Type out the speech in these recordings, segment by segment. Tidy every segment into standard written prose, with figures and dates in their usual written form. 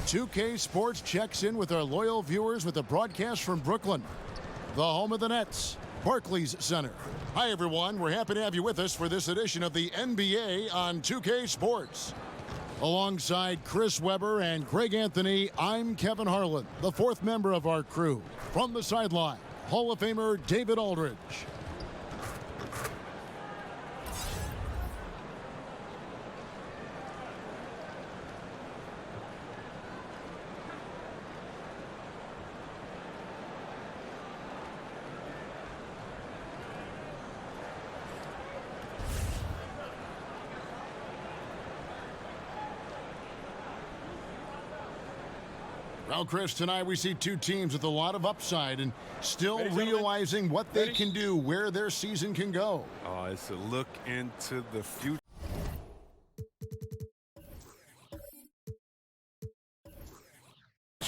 2K Sports checks in with our loyal viewers with a broadcast from Brooklyn, the home of the Nets, Barclays Center. Hi, everyone. We're happy to have you with us for this edition of the NBA on 2K Sports. Alongside Chris Webber and Greg Anthony, I'm Kevin Harlan, the fourth member of our crew. From the sideline, Hall of Famer David Aldridge. Well, Chris, tonight we see two teams with a lot of upside and still realizing what they can do, where their season can go. Oh, it's a look into the future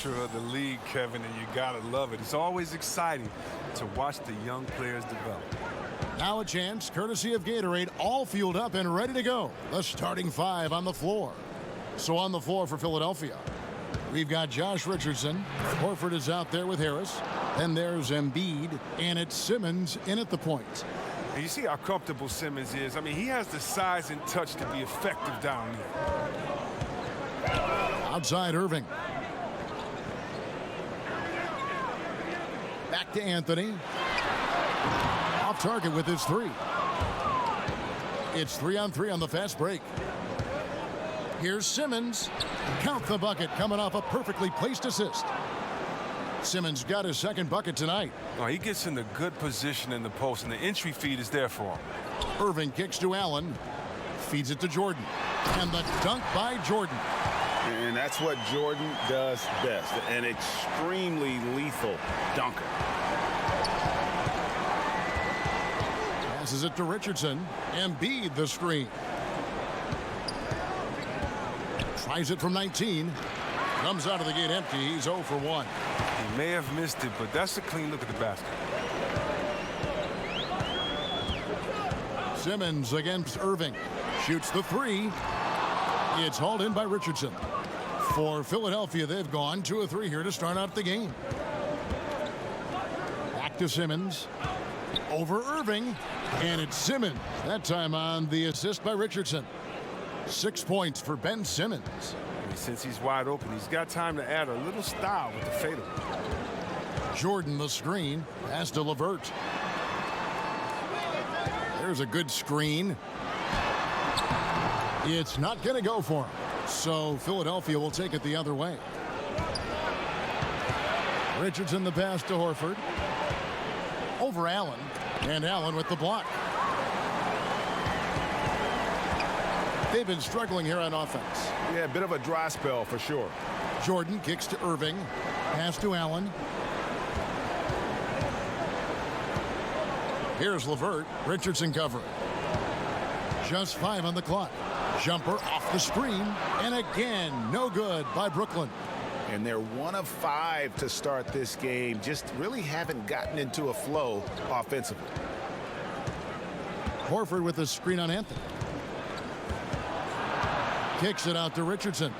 of the league, Kevin, and you gotta love it. It's always exciting to watch the young players develop. Now a chance, courtesy of Gatorade, all fueled up and ready to go. The starting five on the floor. So on the floor for Philadelphia, we've got Josh Richardson. Horford is out there with Harris. Then there's Embiid, and it's Simmons in at the point. And you see how comfortable Simmons is. I mean, he has the size and touch to be effective down there. Outside Irving. Back to Anthony. Off target with his three. It's 3-on-3 on the fast break. Here's Simmons. Count the bucket coming off a perfectly placed assist. Simmons got his second bucket tonight. Oh, he gets in a good position in the post, and the entry feed is there for him. Irving kicks to Allen. Feeds it to Jordan. And the dunk by Jordan. And that's what Jordan does best. An extremely lethal dunker. Passes it to Richardson. Embiid the screen. Tries it from 19. Comes out of the gate empty. He's 0 for 1. He may have missed it, but that's a clean look at the basket. Simmons against Irving. Shoots the three. It's hauled in by Richardson. For Philadelphia, they've gone 2 of 3 here to start out the game. Back to Simmons. Over Irving. And it's Simmons. That time on the assist by Richardson. 6 points for Ben Simmons. And since he's wide open, he's got time to add a little style with the fadeaway. Jordan the screen. Pass to LeVert. There's a good screen. It's not going to go for him. So Philadelphia will take it the other way. Richardson the pass to Horford. Over Allen. And Allen with the block. They've been struggling here on offense. Yeah, a bit of a dry spell for sure. Jordan kicks to Irving. Pass to Allen. Here's LeVert. Richardson covering. Just 5 on the clock. Jumper off the screen. And again, no good by Brooklyn. And they're 1 of 5 to start this game. Just really haven't gotten into a flow offensively. Horford with the screen on Anthony. Kicks it out to Richardson.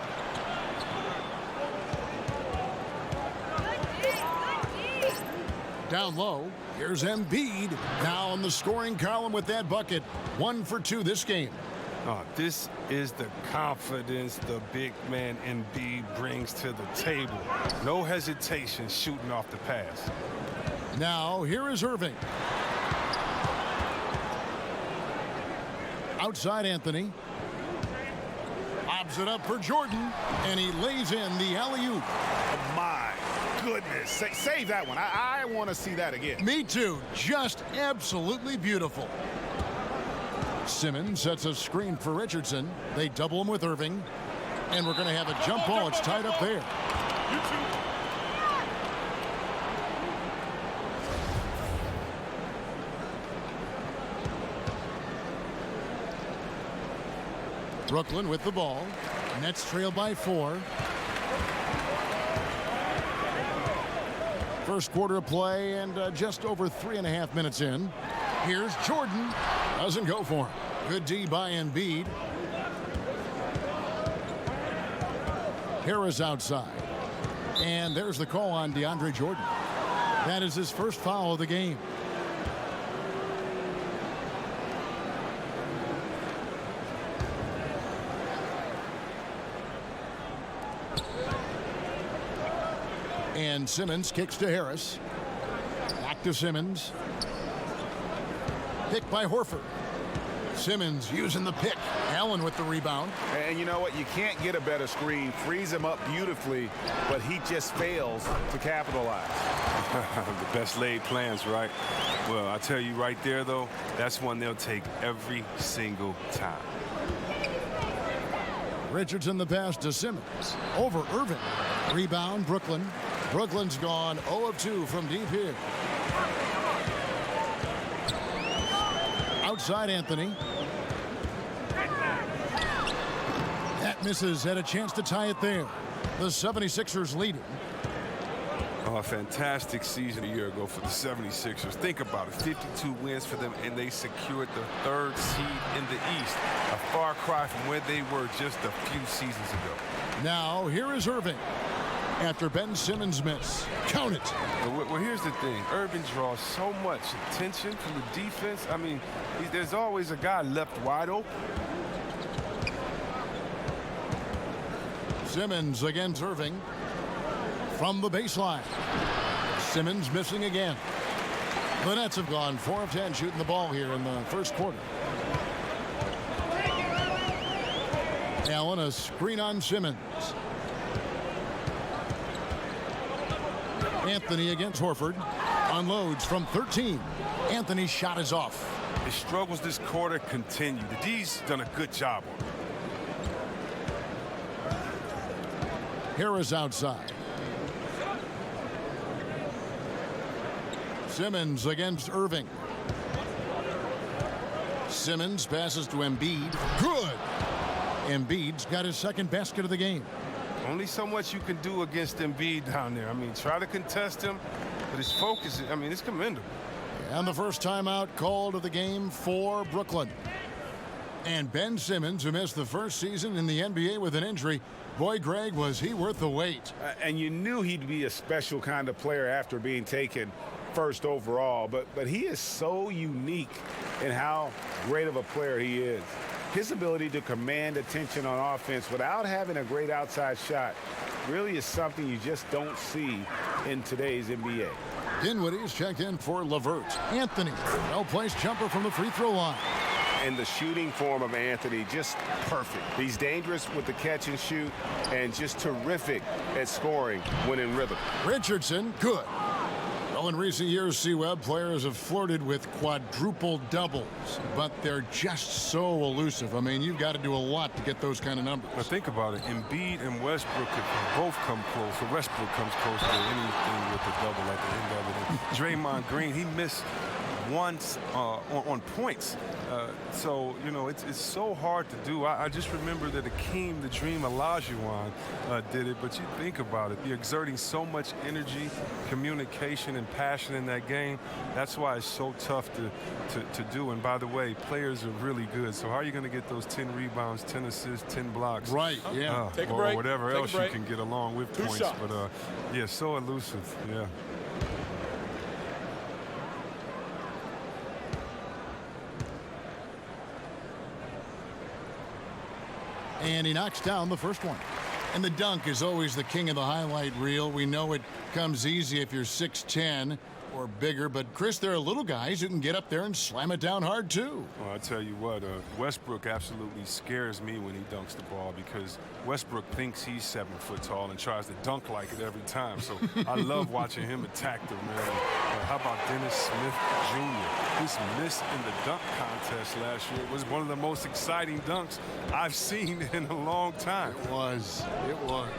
Down low. Here's Embiid. Now on the scoring column with that bucket. 1 for 2 this game. Oh, this is the confidence the big man Embiid brings to the table. No hesitation shooting off the pass. Now here is Irving. Outside Anthony. Lobs it up for Jordan, and he lays in the alley-oop. Oh my goodness. Save that one. I want to see that again. Me too. Just absolutely beautiful. Simmons sets a screen for Richardson. They double him with Irving. And we're going to have a jump ball. It's tied up there. Brooklyn with the ball. Nets trail by 4. First quarter of play and just over 3.5 minutes in. Here's Jordan. Doesn't go for him. Good D by Embiid. Harris outside. And there's the call on DeAndre Jordan. That is his first foul of the game. And Simmons kicks to Harris. Back to Simmons. Pick by Horford. Simmons using the pick. Allen with the rebound. And you know what? You can't get a better screen. Frees him up beautifully, but he just fails to capitalize. The best laid plans, right? Well, I tell you right there, though, that's one they'll take every single time. Richardson the pass to Simmons. Over Irving. Rebound, Brooklyn. Brooklyn's gone 0 of 2 from deep here. Outside Anthony. That misses. Had a chance to tie it there. The 76ers leading. Oh, a fantastic season a year ago for the 76ers. Think about it. 52 wins for them, and they secured the 3rd seed in the East. A far cry from where they were just a few seasons ago. Now, here is Irving. After Ben Simmons' miss. Count it. Well, here's the thing. Irving draws so much attention from the defense. I mean, there's always a guy left wide open. Simmons against Irving. From the baseline. Simmons missing again. The Nets have gone 4 of 10 shooting the ball here in the first quarter. Allen, a screen on Simmons. Anthony against Horford. Unloads from 13. Anthony's shot is off. His struggles this quarter continue. The D's done a good job on it. Harris outside. Simmons against Irving. Simmons passes to Embiid. Good. Embiid's got his second basket of the game. Only so much you can do against Embiid down there. I mean, try to contest him, but his focus, I mean, it's commendable. And the first timeout called of the game for Brooklyn. And Ben Simmons, who missed the first season in the NBA with an injury, boy, Greg, was he worth the wait. And you knew he'd be a special kind of player after being taken first overall, but he is so unique in how great of a player he is. His ability to command attention on offense without having a great outside shot really is something you just don't see in today's NBA. Dinwiddie's checked in for LeVert. Anthony, well-placed jumper from the free throw line. And the shooting form of Anthony, just perfect. He's dangerous with the catch and shoot and just terrific at scoring when in rhythm. Richardson, good. Well, in recent years, C-Web players have flirted with quadruple doubles, but they're just so elusive. I mean, you've got to do a lot to get those kind of numbers. But think about it. Embiid and Westbrook have both come close. So Westbrook comes close to anything with the double at the end of it. And Draymond Green, he missed once on points. So, you know, it's so hard to do. I just remember that Akeem, the Dream Olajuwon did it, but you think about it. You're exerting so much energy, communication, and passion in that game. That's why it's so tough to do. And by the way, players are really good. So how are you going to get those 10 rebounds, 10 assists, 10 blocks? Right, yeah. Take a break. Or whatever else you break. can get along with Two points. shots. But, yeah, so elusive. Yeah. And he knocks down the first one. And the dunk is always the king of the highlight reel. We know it comes easy if you're 6'10", or bigger. But, Chris, there are little guys who can get up there and slam it down hard, too. Well, I tell you what, Westbrook absolutely scares me when he dunks the ball because Westbrook thinks he's 7 foot tall and tries to dunk like it every time. So I love watching him attack the rim. How about Dennis Smith Jr.? His miss in the dunk contest last year was one of the most exciting dunks I've seen in a long time. It was.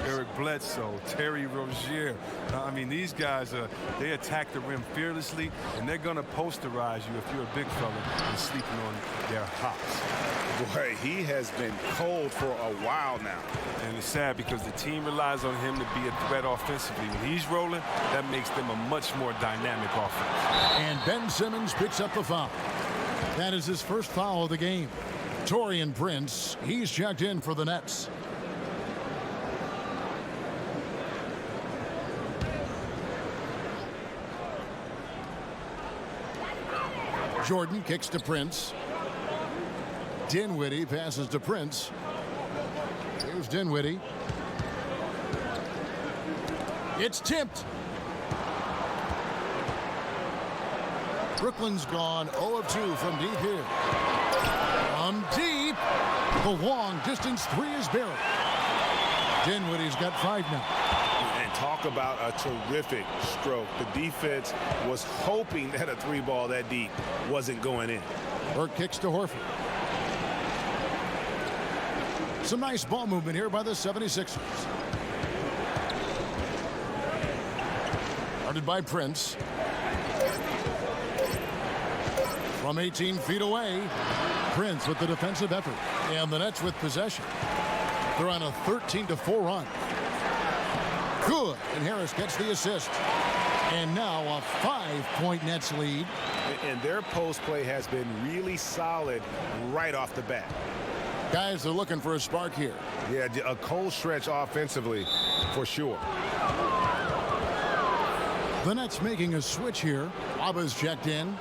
Eric Bledsoe, Terry Rozier. I mean, these guys, they attack the rim fearlessly, and they're going to posterize you if you're a big fella and sleeping on their hops. Boy, he has been cold for a while now. And it's sad because the team relies on him to be a threat offensively. When he's rolling, that makes them a much more dynamic offense. And Ben Simmons picks up the foul. That is his first foul of the game. Taurean Prince, he's checked in for the Nets. Jordan kicks to Prince. Dinwiddie passes to Prince. Here's Dinwiddie. It's tipped. Brooklyn's gone 0 of 2 from deep here. From deep. The long distance three is buried. Dinwiddie's got 5 now. And talk about a terrific stroke. The defense was hoping that a three ball that deep wasn't going in. Burke kicks to Horford. Some nice ball movement here by the 76ers. Guarded by Prince. From 18 feet away, Prince with the defensive effort. And the Nets with possession. They're on a 13-4 run. Good. And Harris gets the assist. And now a 5-point Nets lead. And their post play has been really solid right off the bat. Guys are looking for a spark here. Yeah, a cold stretch offensively for sure. The Nets making a switch here. Abba's checked in.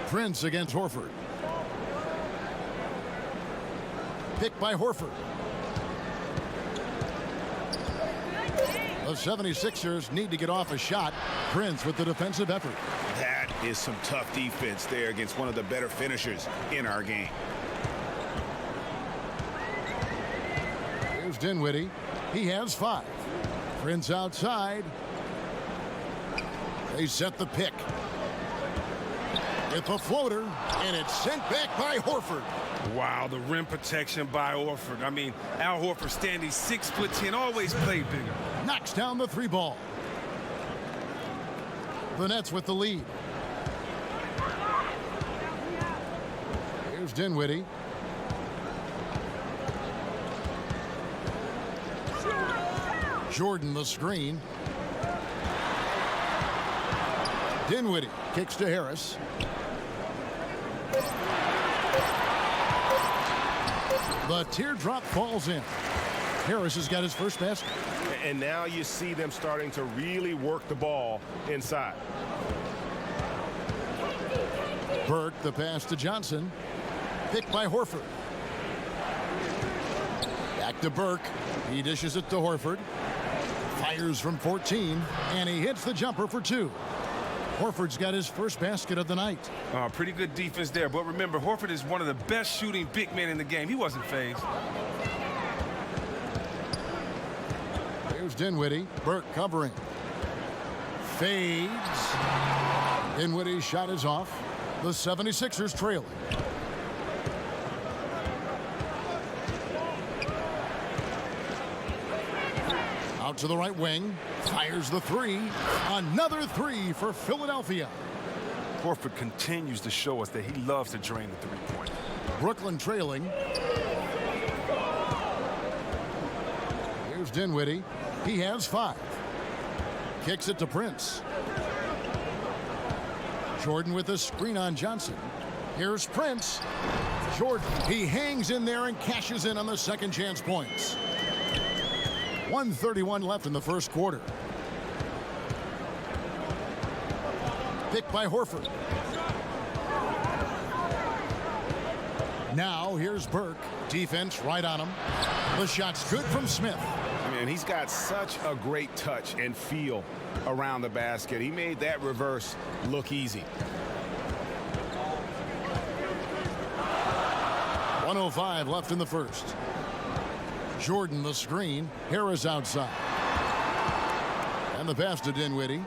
Prince against Horford. Picked by Horford. The 76ers need to get off a shot. Prince with the defensive effort. That is some tough defense there against one of the better finishers in our game. Here's Dinwiddie. He has 5. Prince outside. They set the pick. With a floater, and it's sent back by Horford. Wow, the rim protection by Horford. I mean, Al Horford standing 6'10", always played bigger. Knocks down the 3 ball. The Nets with the lead. Here's Dinwiddie. Jordan the screen. Dinwiddie kicks to Harris. The teardrop falls in. Harris has got his first basket. And now you see them starting to really work the ball inside. Burke, the pass to Johnson. Picked by Horford. Back to Burke. He dishes it to Horford. Fires from 14, and he hits the jumper for 2. Horford's got his first basket of the night. Pretty good defense there. But remember, Horford is one of the best shooting big men in the game. He wasn't fazed. Here's Dinwiddie. Burke covering. Fades. Dinwiddie's shot is off. The 76ers trailing. Out to the right wing. Fires the 3. Another 3 for Philadelphia. Horford continues to show us that he loves to drain the 3-point. Brooklyn trailing. Here's Dinwiddie. He has 5. Kicks it to Prince. Jordan with a screen on Johnson. Here's Prince. Jordan. He hangs in there and cashes in on the second chance points. 1:31 left in the first quarter. Picked by Horford. Now here's Burke. Defense right on him. The shot's good from Smith. I mean, he's got such a great touch and feel around the basket. He made that reverse look easy. 1:05 left in the first. Jordan the screen. Harris outside. And the pass to Dinwiddie.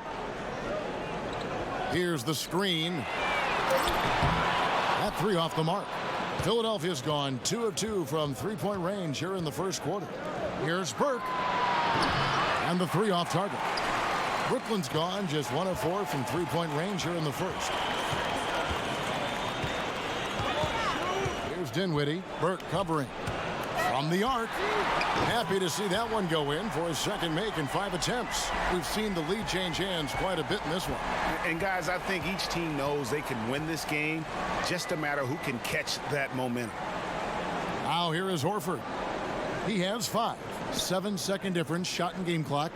Here's the screen. That 3 off the mark. Philadelphia's gone 2 of 2 from 3-point range here in the first quarter. Here's Burke. And the 3 off target. Brooklyn's gone just 1 of 4 from 3-point range here in the first. Here's Dinwiddie. Burke covering. From the arc. Happy to see that one go in for his second make in 5 attempts. We've seen the lead change hands quite a bit in this one. And guys, I think each team knows they can win this game. Just a matter who can catch that momentum. Now here is Horford. He has 5. 7-second difference, shot and game clock.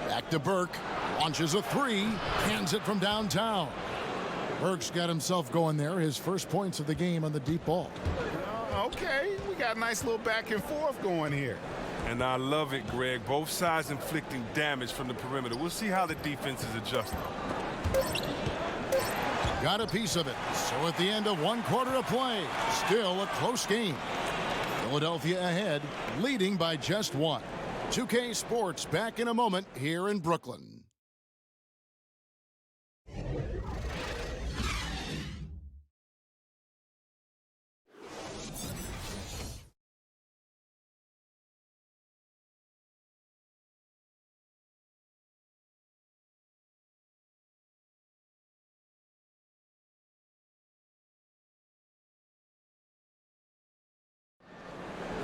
Back to Burke. Launches a 3. Hands it from downtown. Burke's got himself going there. His first points of the game on the deep ball. Okay, we got a nice little back and forth going here. And I love it, Greg. Both sides inflicting damage from the perimeter. We'll see how the defense is adjusting. Got a piece of it. So at the end of 1 quarter of play, still a close game. Philadelphia ahead, leading by just 1. 2K Sports back in a moment here in Brooklyn.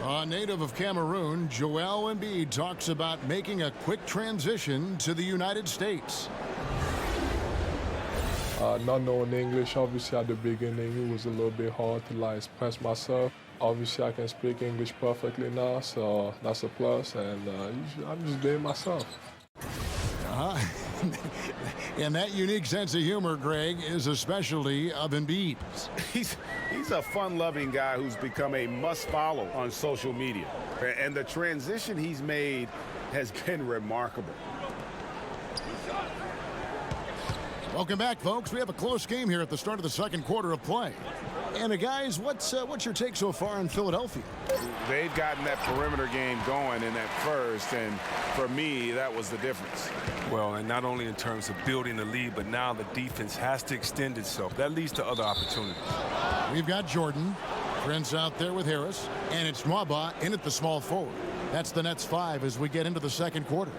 A native of Cameroon, Joel Embiid talks about making a quick transition to the United States. Not knowing English, obviously at the beginning it was a little bit hard to express myself. Obviously I can speak English perfectly now, so that's a plus, and I'm just being myself. And that unique sense of humor, Greg, is a specialty of Embiid's. He's a fun-loving guy who's become a must-follow on social media. And the transition he's made has been remarkable. Welcome back, folks. We have a close game here at the start of the second quarter of play. And guys, what's your take so far on Philadelphia? They've gotten that perimeter game going in that first, and for me, that was the difference. Well, and not only in terms of building the lead, but now the defense has to extend itself. That leads to other opportunities. We've got Jordan. Prince out there with Harris. And it's Mwaba in at the small forward. That's the Nets 5 as we get into the second quarter.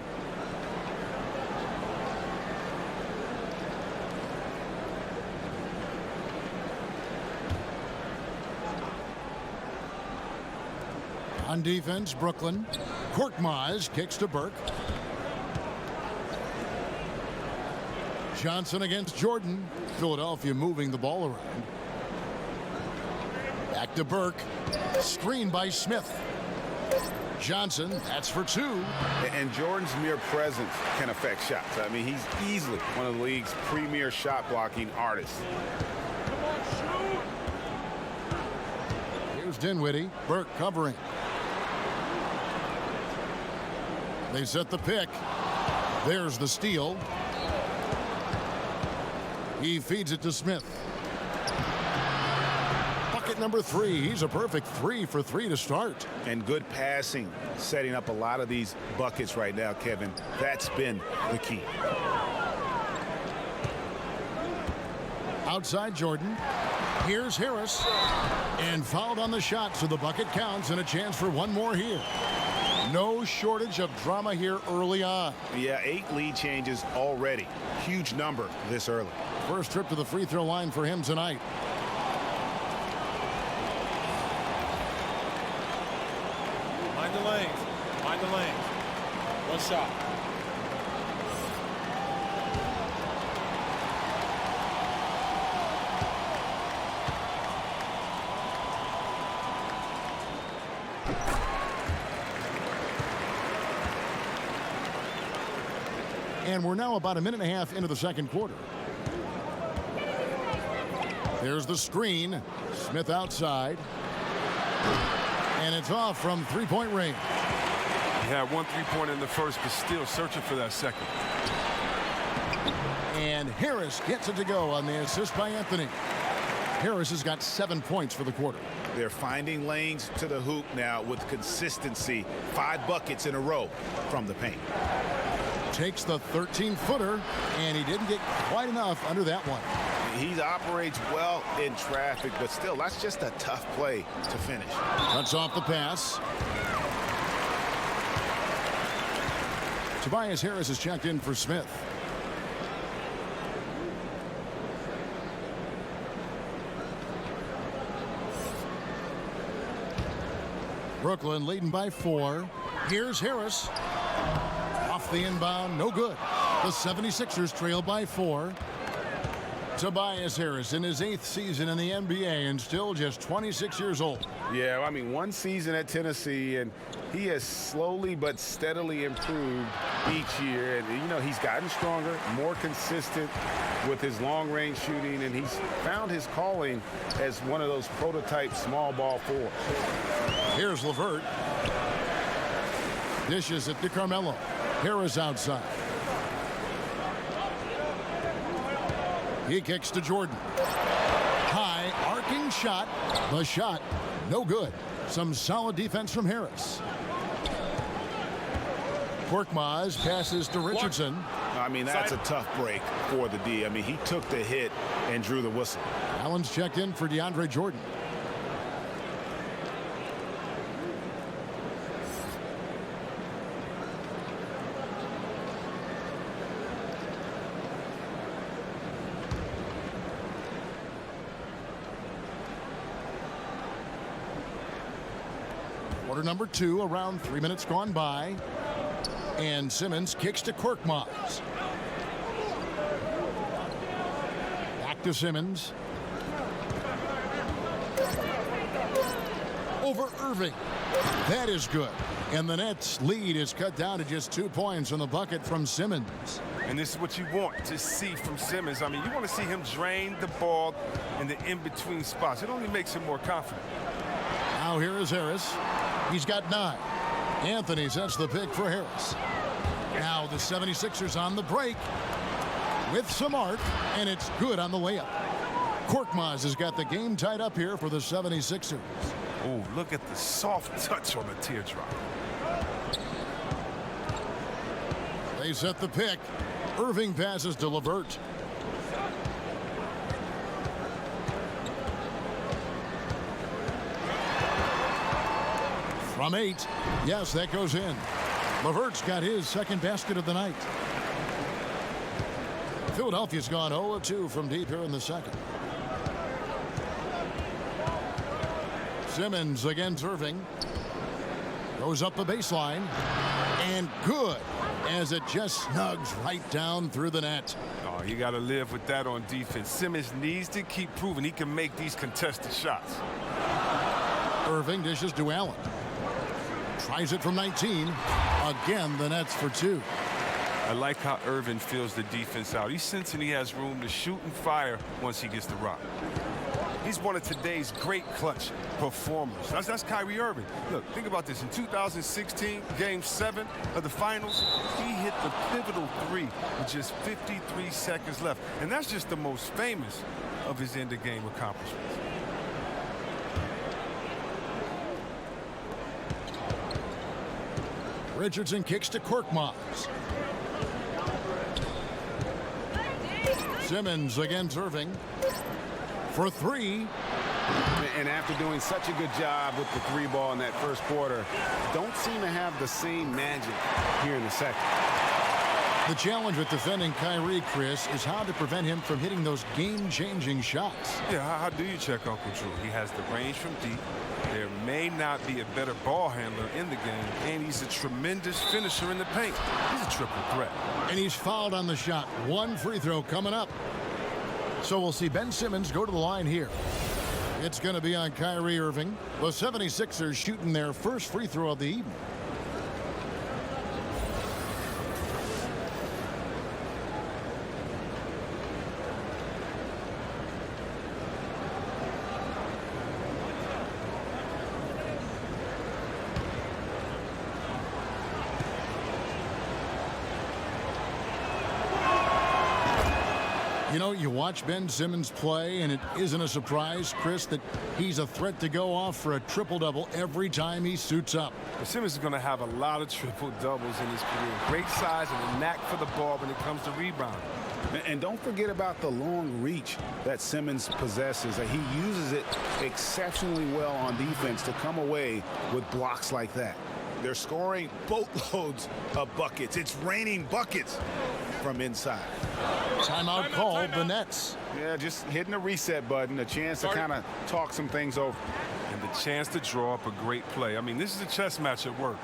On defense, Brooklyn. Korkmaz kicks to Burke. Johnson against Jordan. Philadelphia moving the ball around. Back to Burke. Screen by Smith. Johnson, that's for 2. And Jordan's mere presence can affect shots. I mean, he's easily one of the league's premier shot-blocking artists. Here's Dinwiddie. Burke covering. They set the pick. There's the steal. He feeds it to Smith. Bucket number 3. He's a perfect 3 for 3 to start. And good passing, setting up a lot of these buckets right now, Kevin. That's been the key. Outside Jordan. Here's Harris. And fouled on the shot, so the bucket counts and a chance for one more here. No shortage of drama here early on. Yeah, 8 lead changes already. Huge number this early. First trip to the free throw line for him tonight. Mind the lanes. Mind the lanes. One shot. And we're now about a minute and a half into the second quarter. There's the screen. Smith outside. And it's off from three-point range. He had 1 3-pointer in the first, but still searching for that second. And Harris gets it to go on the assist by Anthony. Harris has got 7 points for the quarter. They're finding lanes to the hoop now with consistency. 5 buckets in a row from the paint. Takes the 13-footer, and he didn't get quite enough under that one. He operates well in traffic, but still, that's just a tough play to finish. Cuts off the pass. Tobias Harris is checked in for Smith. Brooklyn leading by 4. Here's Harris. Off the inbound, no good. The 76ers trail by 4. Tobias Harris in his 8th season in the NBA and still just 26 years old. Yeah, I mean, one season at Tennessee, and he has slowly but steadily improved each year. And, you know, he's gotten stronger, more consistent with his long-range shooting, and he's found his calling as one of those prototype small ball fours. Here's LeVert. Dishes it to Carmelo. Harris outside. He kicks to Jordan. High arcing shot. The shot, no good. Some solid defense from Harris. Korkmaz passes to Richardson. I mean, that's a tough break for the D. I mean, he took the hit and drew the whistle. Allen's checked in for DeAndre Jordan. Quarter number 2, around 3 minutes gone by. And Simmons kicks to Korkmaz. Back to Simmons. Over Irving. That is good. And the Nets' lead is cut down to just 2 points on the bucket from Simmons. And this is what you want to see from Simmons. I mean, you want to see him drain the ball in the in-between spots. It only makes him more confident. Now here is Harris. He's got 9. Anthony sets the pick for Harris. Now the 76ers on the break with some arc, and it's good on the layup. Korkmaz has got the game tied up here for the 76ers. Oh, look at the soft touch on the teardrop. They set the pick. Irving passes to LeVert. From 8. Yes, that goes in. LeVert's got his second basket of the night. Philadelphia's gone 0-2 from deep here in the second. Simmons against Irving. Goes up the baseline. And good, as it just snugs right down through the net. Oh, you got to live with that on defense. Simmons needs to keep proving he can make these contested shots. Irving dishes to Allen. Tries it from 19. Again, the Nets for 2. I like how Irving fills the defense out. He's sensing he has room to shoot and fire once he gets the rock. He's one of today's great clutch performers. That's Kyrie Irving. Look, think about this. In 2016, Game 7 of the Finals, he hit the pivotal 3 with just 53 seconds left. And that's just the most famous of his end-of-game accomplishments. Richardson kicks to Korkmaz. Simmons against Irving for 3. And after doing such a good job with the 3 ball in that first quarter, don't seem to have the same magic here in the second. The challenge with defending Kyrie, Chris, is how to prevent him from hitting those game-changing shots. Yeah, how do you check Uncle Drew? He has the range from deep. There may not be a better ball handler in the game, and he's a tremendous finisher in the paint. He's a triple threat. And he's fouled on the shot. 1 free throw coming up. So we'll see Ben Simmons go to the line here. It's going to be on Kyrie Irving. The 76ers shooting their first free throw of the evening. You know, you watch Ben Simmons play, and it isn't a surprise, Chris, that he's a threat to go off for a triple-double every time he suits up. Simmons is going to have a lot of triple-doubles in his career. Great size and a knack for the ball when it comes to rebounding. And don't forget about the long reach that Simmons possesses. He uses it exceptionally well on defense to come away with blocks like that. They're scoring boatloads of buckets. It's raining buckets from inside. Timeout called the Nets. Yeah, just hitting the reset button, a chance to kind of talk some things over. And the chance to draw up a great play. I mean, this is a chess match at work.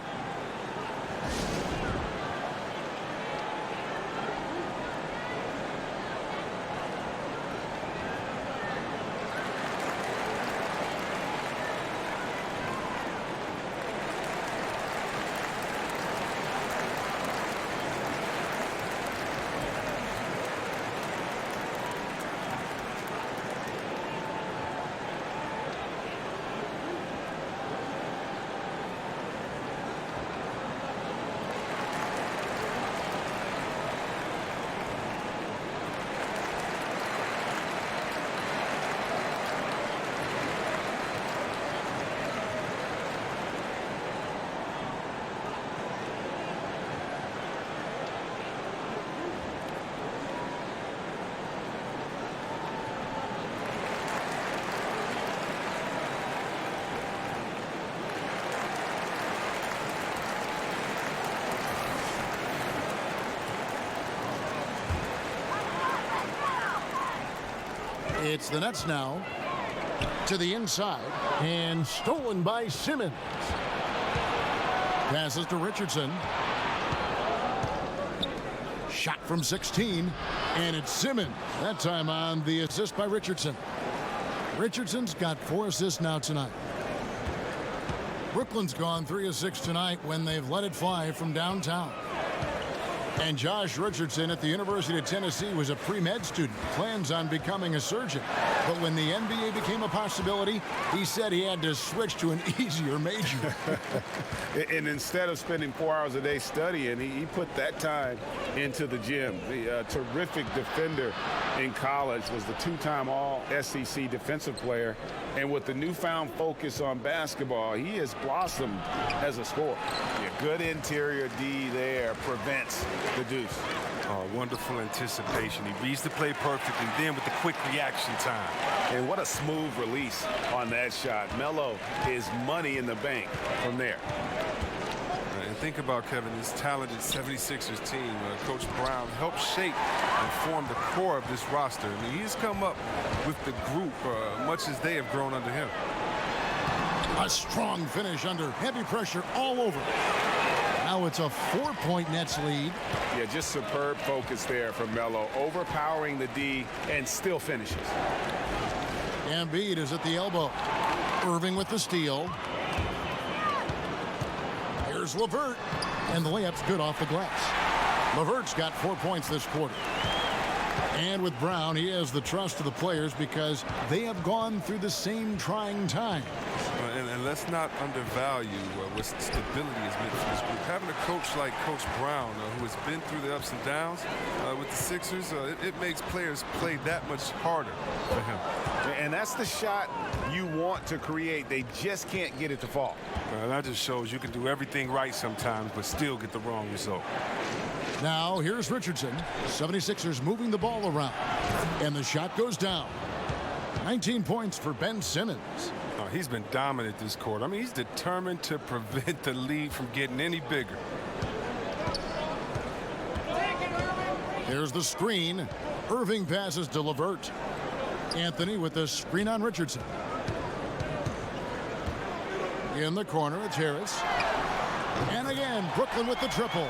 It's the Nets now to the inside and stolen by Simmons. Passes to Richardson. Shot from 16, and it's Simmons. That time on the assist by Richardson. Richardson's got 4 assists now tonight. Brooklyn's gone 3 of 6 tonight when they've let it fly from downtown. And Josh Richardson at the University of Tennessee was a pre-med student, plans on becoming a surgeon. But when the NBA became a possibility, he said he had to switch to an easier major. And instead of spending 4 hours a day studying, he put that time into the gym. The terrific defender in college, was the 2-time All-SEC defensive player. And with the newfound focus on basketball, he has blossomed as a scorer. Yeah, good interior D there prevents the deuce. Oh, wonderful anticipation. He reads the play perfectly, then with the quick reaction time. And what a smooth release on that shot. Melo is money in the bank from there. And think about, Kevin, this talented 76ers team. Coach Brown helped shape and form the core of this roster. I mean, he's come up with the group much as they have grown under him. A strong finish under heavy pressure all over. Now it's a 4-point Nets lead. Yeah, just superb focus there from Melo, overpowering the D and still finishes. Embiid is at the elbow. Irving with the steal. Here's LeVert, and the layup's good off the glass. LeVert's got 4 points this quarter. And with Brown, he has the trust of the players because they have gone through the same trying times. And let's not undervalue what stability has meant for this group. Having a coach like Coach Brown, who has been through the ups and downs with the Sixers, it makes players play that much harder for him. And that's the shot you want to create. They just can't get it to fall. That just shows you can do everything right sometimes, but still get the wrong result. Now, here's Richardson. 76ers moving the ball around. And the shot goes down. 19 points for Ben Simmons. He's been dominant this quarter. I mean, he's determined to prevent the lead from getting any bigger. Here's the screen. Irving passes to LeVert. Anthony with the screen on Richardson. In the corner, it's Harris. And again, Brooklyn with the triple.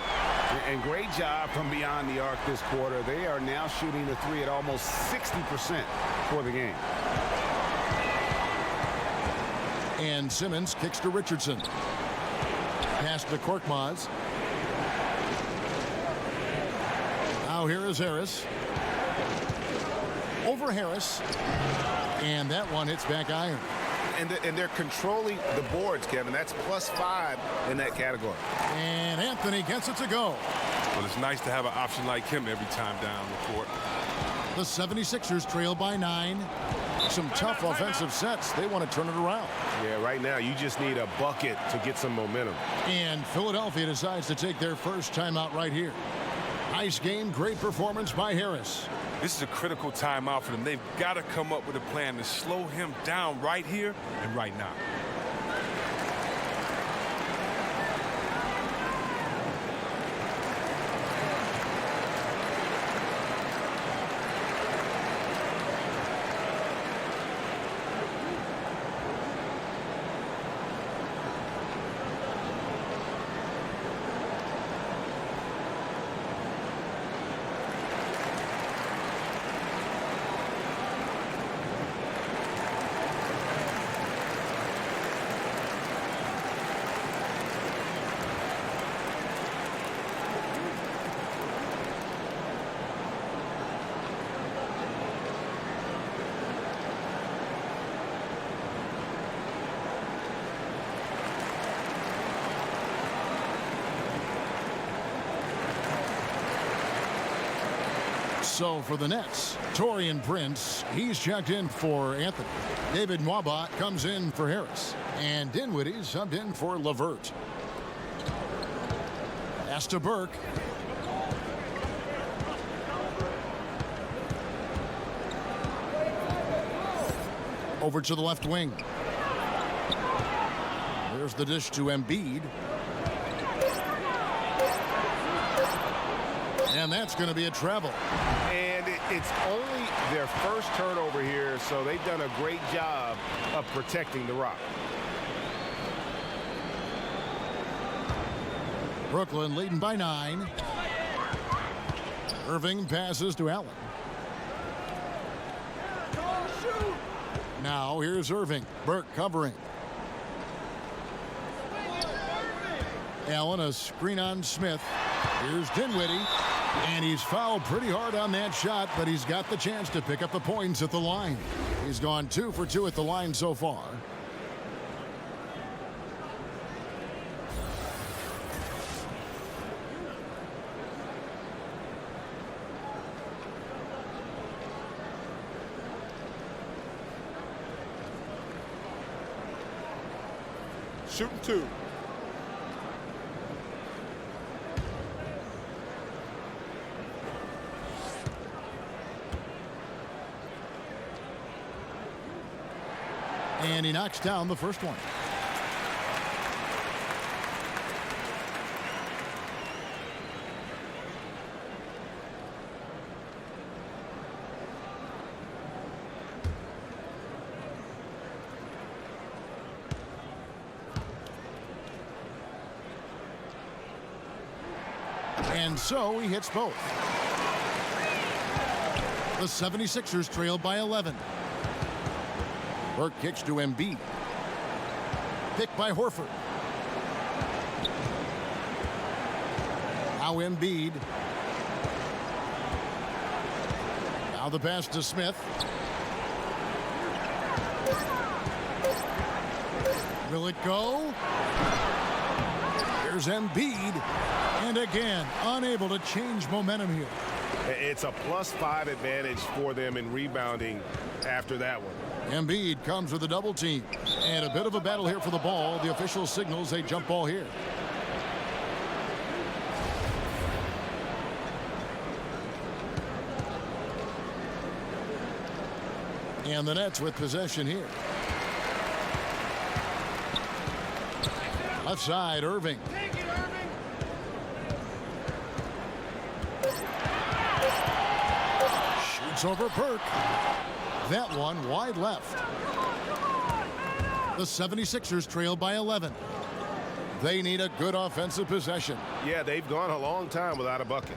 And great job from beyond the arc this quarter. They are now shooting the 3 at almost 60% for the game. And Simmons kicks to Richardson. Pass to Korkmaz. Now here is Harris. Over Harris. And that one hits back iron. And they're controlling the boards, Kevin. That's +5 in that category. And Anthony gets it to go. Well, it's nice to have an option like him every time down the court. The 76ers trail by 9. Some tough offensive sets. They want to turn it around. Yeah, right now you just need a bucket to get some momentum. And Philadelphia decides to take their first timeout right here. Nice game, great performance by Harris. This is a critical timeout for them. They've got to come up with a plan to slow him down right here and right now. So for the Nets, Taurean Prince, he's checked in for Anthony. David Nwaba comes in for Harris. And Dinwiddie subbed in for LeVert. Pass to Burke. Over to the left wing. There's the dish to Embiid. And that's going to be a travel. And it's only their first turnover here, so they've done a great job of protecting the rock. Brooklyn leading by 9. Irving passes to Allen. Now here's Irving. Burke covering. Allen, a screen on Smith. Here's Dinwiddie. And he's fouled pretty hard on that shot, but he's got the chance to pick up the points at the line. He's gone 2 for 2 at the line so far. Shooting 2. And he knocks down the first one. And so he hits both. The 76ers trail by 11. Burke kicks to Embiid. Picked by Horford. Now Embiid. Now the pass to Smith. Will it go? Here's Embiid. And again, unable to change momentum here. It's a +5 advantage for them in rebounding after that one. Embiid comes with a double team. And a bit of a battle here for the ball. The official signals a jump ball here. And the Nets with possession here. Left side, Irving. Shoots over Burke. That one wide left. The 76ers trail by 11. They need a good offensive possession. Yeah, they've gone a long time without a bucket.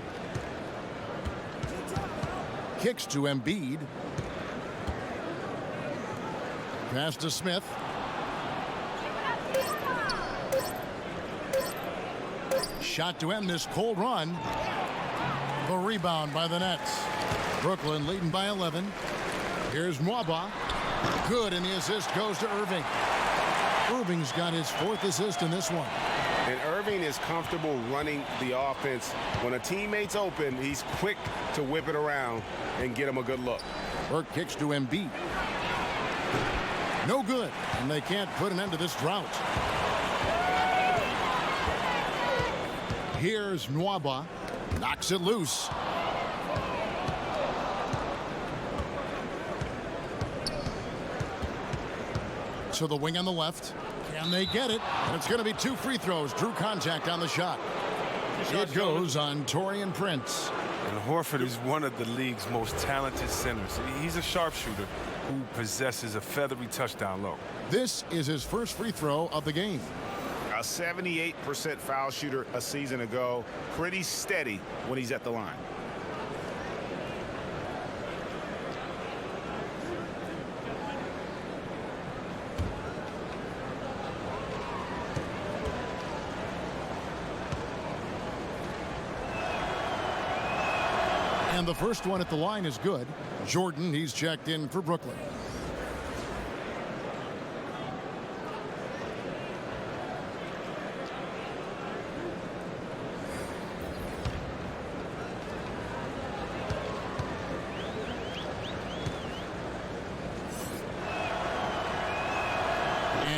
Kicks to Embiid. Pass to Smith. Shot to end this cold run. The rebound by the Nets. Brooklyn leading by 11. Here's Nwaba. Good, and the assist goes to Irving. Irving's got his 4th assist in this one. And Irving is comfortable running the offense. When a teammate's open, he's quick to whip it around and get him a good look. Burke kicks to Embiid. No good, and they can't put an end to this drought. Here's Nwaba. Knocks it loose. To the wing on the left. Can they get it? And it's going to be 2 free throws. Drew contact on the shot. It goes on Taurean Prince. And Horford is one of the league's most talented centers. He's a sharpshooter who possesses a feathery touchdown low. This is his first free throw of the game. A 78% foul shooter a season ago. Pretty steady when he's at the line. And the first one at the line is good. Jordan, he's checked in for Brooklyn.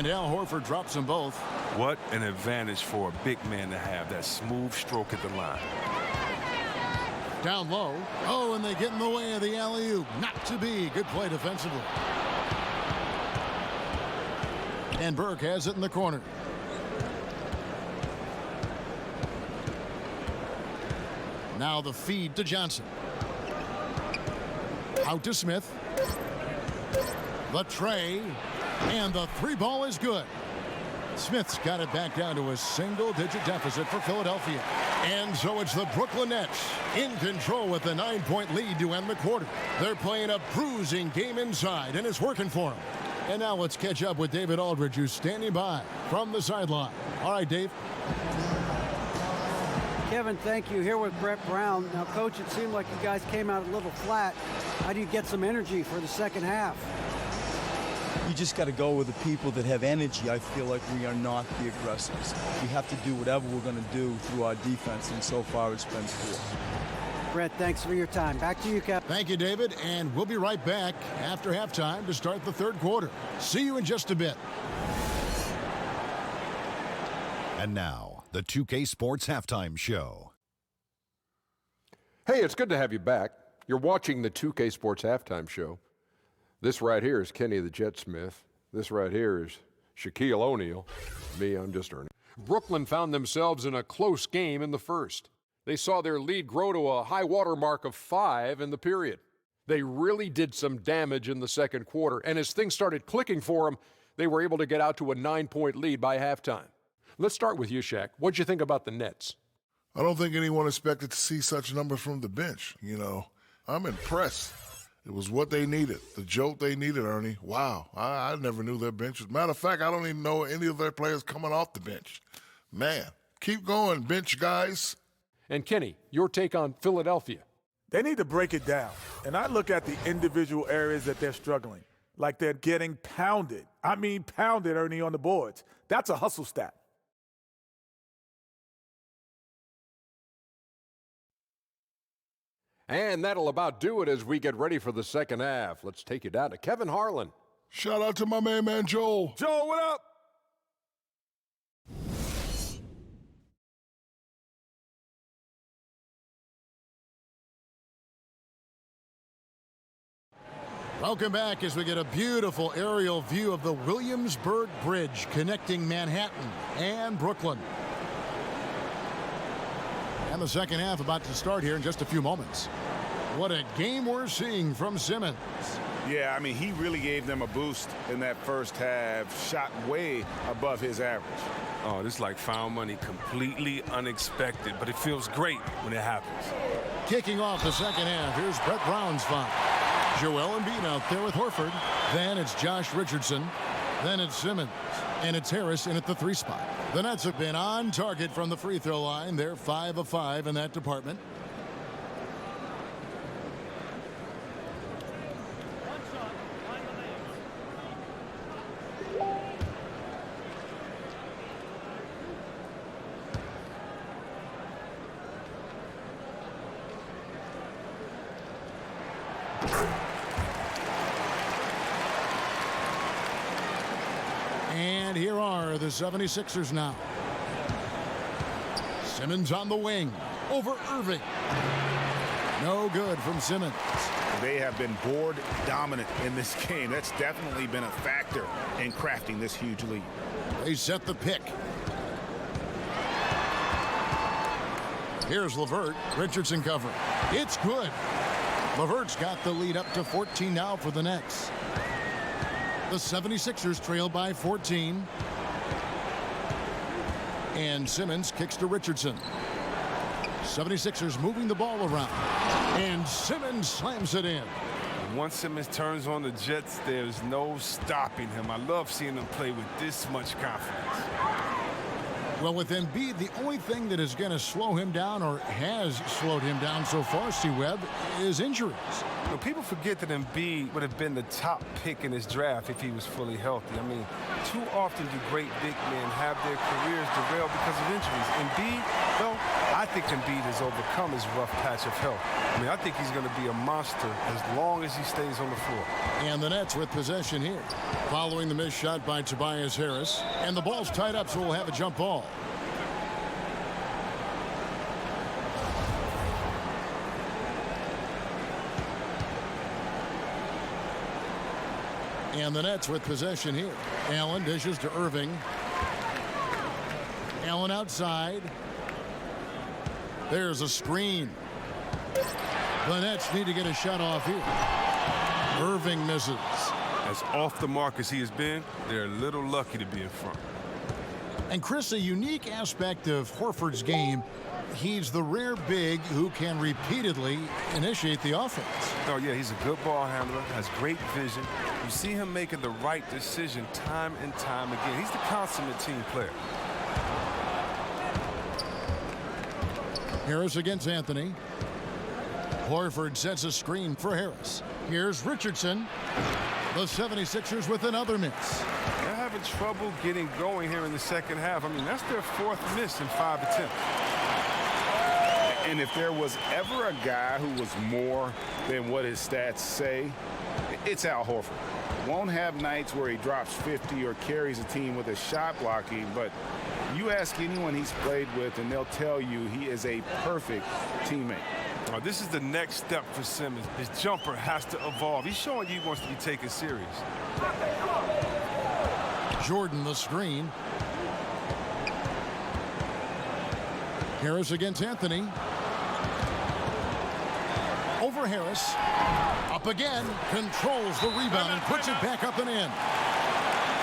And Al Horford drops them both. What an advantage for a big man to have, that smooth stroke at the line. Down low. Oh, and they get in the way of the alley-oop. Not to be. Good play defensively. And Burke has it in the corner. Now the feed to Johnson. Out to Smith. The tray. And the three ball is good. Smith's got it back down to a single-digit deficit for Philadelphia. And so it's the Brooklyn Nets in control with a 9-point lead to end the quarter. They're playing a bruising game inside, and it's working for them. And now let's catch up with David Aldridge, who's standing by from the sideline. All right, Dave. Kevin, thank you. Here with Brett Brown. Now, Coach, it seemed like you guys came out a little flat. How do you get some energy for the second half? You just got to go with the people that have energy. I feel like we are not the aggressors. We have to do whatever we're going to do through our defense, and so far it's been poor. Brett, thanks for your time. Back to you, Kevin. Thank you, David, and we'll be right back after halftime to start the third quarter. See you in just a bit. And now, the 2K Sports Halftime Show. Hey, it's good to have you back. You're watching the 2K Sports Halftime Show. This right here is Kenny the Jet Smith. This right here is Shaquille O'Neal. Me, I'm just Ernie. Brooklyn found themselves in a close game in the first. They saw their lead grow to a high water mark of 5 in the period. They really did some damage in the second quarter, and as things started clicking for them, they were able to get out to a 9-point lead by halftime. Let's start with you, Shaq. What'd you think about the Nets? I don't think anyone expected to see such numbers from the bench. You know, I'm impressed. It was what they needed, the jolt they needed, Ernie. Wow, I never knew their bench was. Matter of fact, I don't even know any of their players coming off the bench. Man, keep going, bench guys. And Kenny, your take on Philadelphia. They need to break it down. And I look at the individual areas that they're struggling, like they're getting pounded. I mean pounded, Ernie, on the boards. That's a hustle stat. And that'll about do it as we get ready for the second half. Let's take you down to Kevin Harlan. Shout out to my main man, Joel. Joel, what up? Welcome back as we get a beautiful aerial view of the Williamsburg Bridge connecting Manhattan and Brooklyn. And the second half about to start here in just a few moments. What a game we're seeing from Simmons. Yeah, I mean, he really gave them a boost in that first half, shot way above his average. Oh, this is like found money, completely unexpected, but it feels great when it happens. Kicking off the second half, here's Brett Brown's foul. Joel Embiid out there with Horford. Then it's Josh Richardson. Then it's Simmons. And it's Harris in at the 3 spot. The Nets have been on target from the free throw line. They're 5 of 5 in that department. And here are the 76ers now. Simmons on the wing over Irving. No good from Simmons. They have been board dominant in this game. That's definitely been a factor in crafting this huge lead. They set the pick. Here's LeVert. Richardson covering. It's good. LeVert's got the lead up to 14 now for the Nets. The 76ers trail by 14. And Simmons kicks to Richardson. 76ers moving the ball around. And Simmons slams it in. Once Simmons turns on the Jets, there's no stopping him. I love seeing him play with this much confidence. Well, with Embiid, the only thing that is going to slow him down or has slowed him down so far, C-Webb, is injuries. You know, people forget that Embiid would have been the top pick in this draft if he was fully healthy. I mean, too often do great big men have their careers derailed because of injuries. Embiid, well, I think Embiid has overcome his rough patch of health. I mean, I think he's going to be a monster as long as he stays on the floor. And the Nets with possession here. Following the missed shot by Tobias Harris. And the ball's tied up, so we'll have a jump ball. And the Nets with possession here. Allen dishes to Irving. Allen outside. There's a screen. The Nets need to get a shot off here. Irving misses. As off the mark as he has been, they're a little lucky to be in front. And Chris, a unique aspect of Horford's game, he's the rare big who can repeatedly initiate the offense. Oh, yeah, he's a good ball handler, has great vision. You see him making the right decision time and time again. He's the consummate team player. Harris against Anthony. Horford sets a screen for Harris. Here's Richardson. The 76ers with another miss. They're having trouble getting going here in the second half. I mean, that's their fourth miss in 5 attempts. And if there was ever a guy who was more than what his stats say, it's Al Horford. Won't have nights where he drops 50 or carries a team with his shot blocking, but you ask anyone he's played with and they'll tell you he is a perfect teammate. This is the next step for Simmons. His jumper has to evolve. He's showing you he wants to be taken serious. Jordan the screen. Harris against Anthony. Over Harris. Up again. Controls the rebound and puts it back up and in.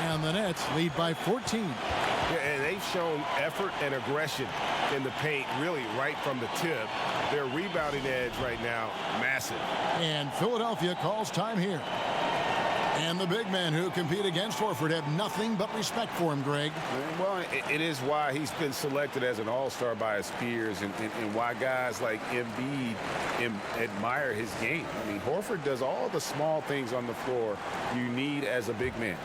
And the Nets lead by 14. Yeah, and they've shown effort and aggression in the paint really right from the tip. Their rebounding edge right now, massive. And Philadelphia calls time here. And the big men who compete against Horford have nothing but respect for him, Greg. Well, it is why he's been selected as an all-star by his peers and why guys like Embiid admire his game. I mean, Horford does all the small things on the floor you need as a big man.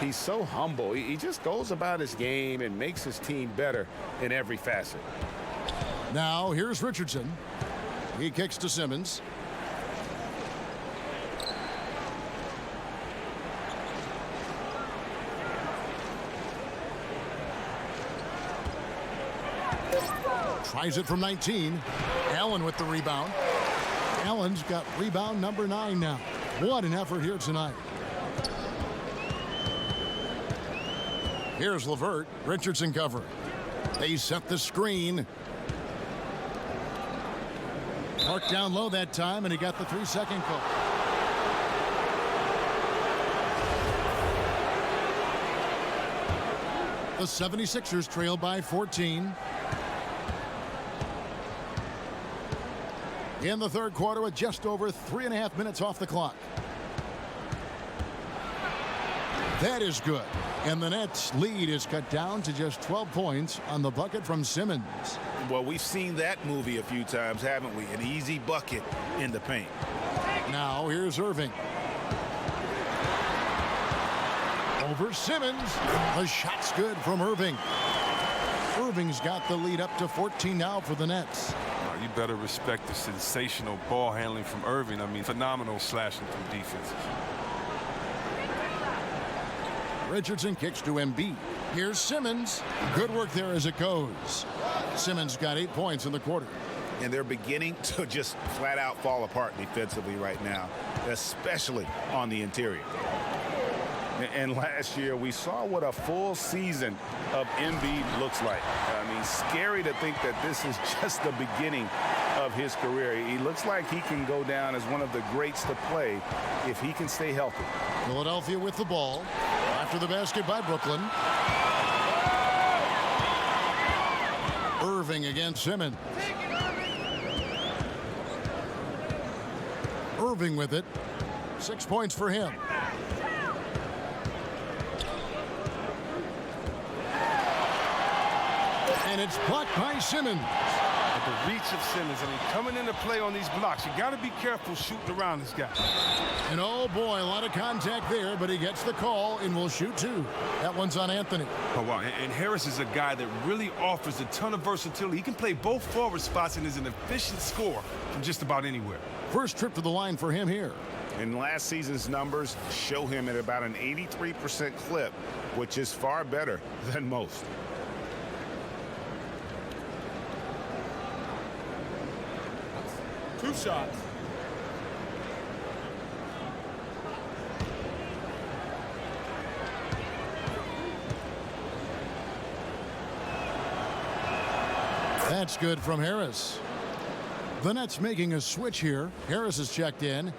He's so humble. He just goes about his game and makes his team better in every facet. Now, here's Richardson. He kicks to Simmons. Tries it from 19. Allen with the rebound. Allen's got rebound number 9 now. What an effort here tonight. Here's LeVert. Richardson covering. They set the screen. Marked down low that time, and he got the 3-second call. The 76ers trail by 14. In the third quarter with just over 3.5 minutes off the clock. That is good. And the Nets' lead is cut down to just 12 points on the bucket from Simmons. Well, we've seen that movie a few times, haven't we? An easy bucket in the paint. Now here's Irving. Over Simmons. The shot's good from Irving. Irving's got the lead up to 14 now for the Nets. You better respect the sensational ball handling from Irving. I mean, phenomenal slashing through defenses. Richardson kicks to Embiid. Here's Simmons. Good work there as it goes. Simmons got 8 points in the quarter. And they're beginning to just flat out fall apart defensively right now, especially on the interior. And last year, we saw what a full season of Embiid looks like. I mean, scary to think that this is just the beginning of his career. He looks like he can go down as one of the greats to play if he can stay healthy. Philadelphia with the ball. After the basket by Brooklyn. Irving against Simmons. Irving with it. 6 points for him. And it's blocked by Simmons. At the reach of Simmons, I mean, coming into play on these blocks, you got to be careful shooting around this guy. And oh boy, a lot of contact there, but he gets the call and will shoot two. That one's on Anthony. Oh, wow. And Harris is a guy that really offers a ton of versatility. He can play both forward spots and is an efficient scorer from just about anywhere. First trip to the line for him here. And last season's numbers show him at about an 83% clip, which is far better than most. Two shots. That's good from Harris. The Nets making a switch here. Harris is checked in.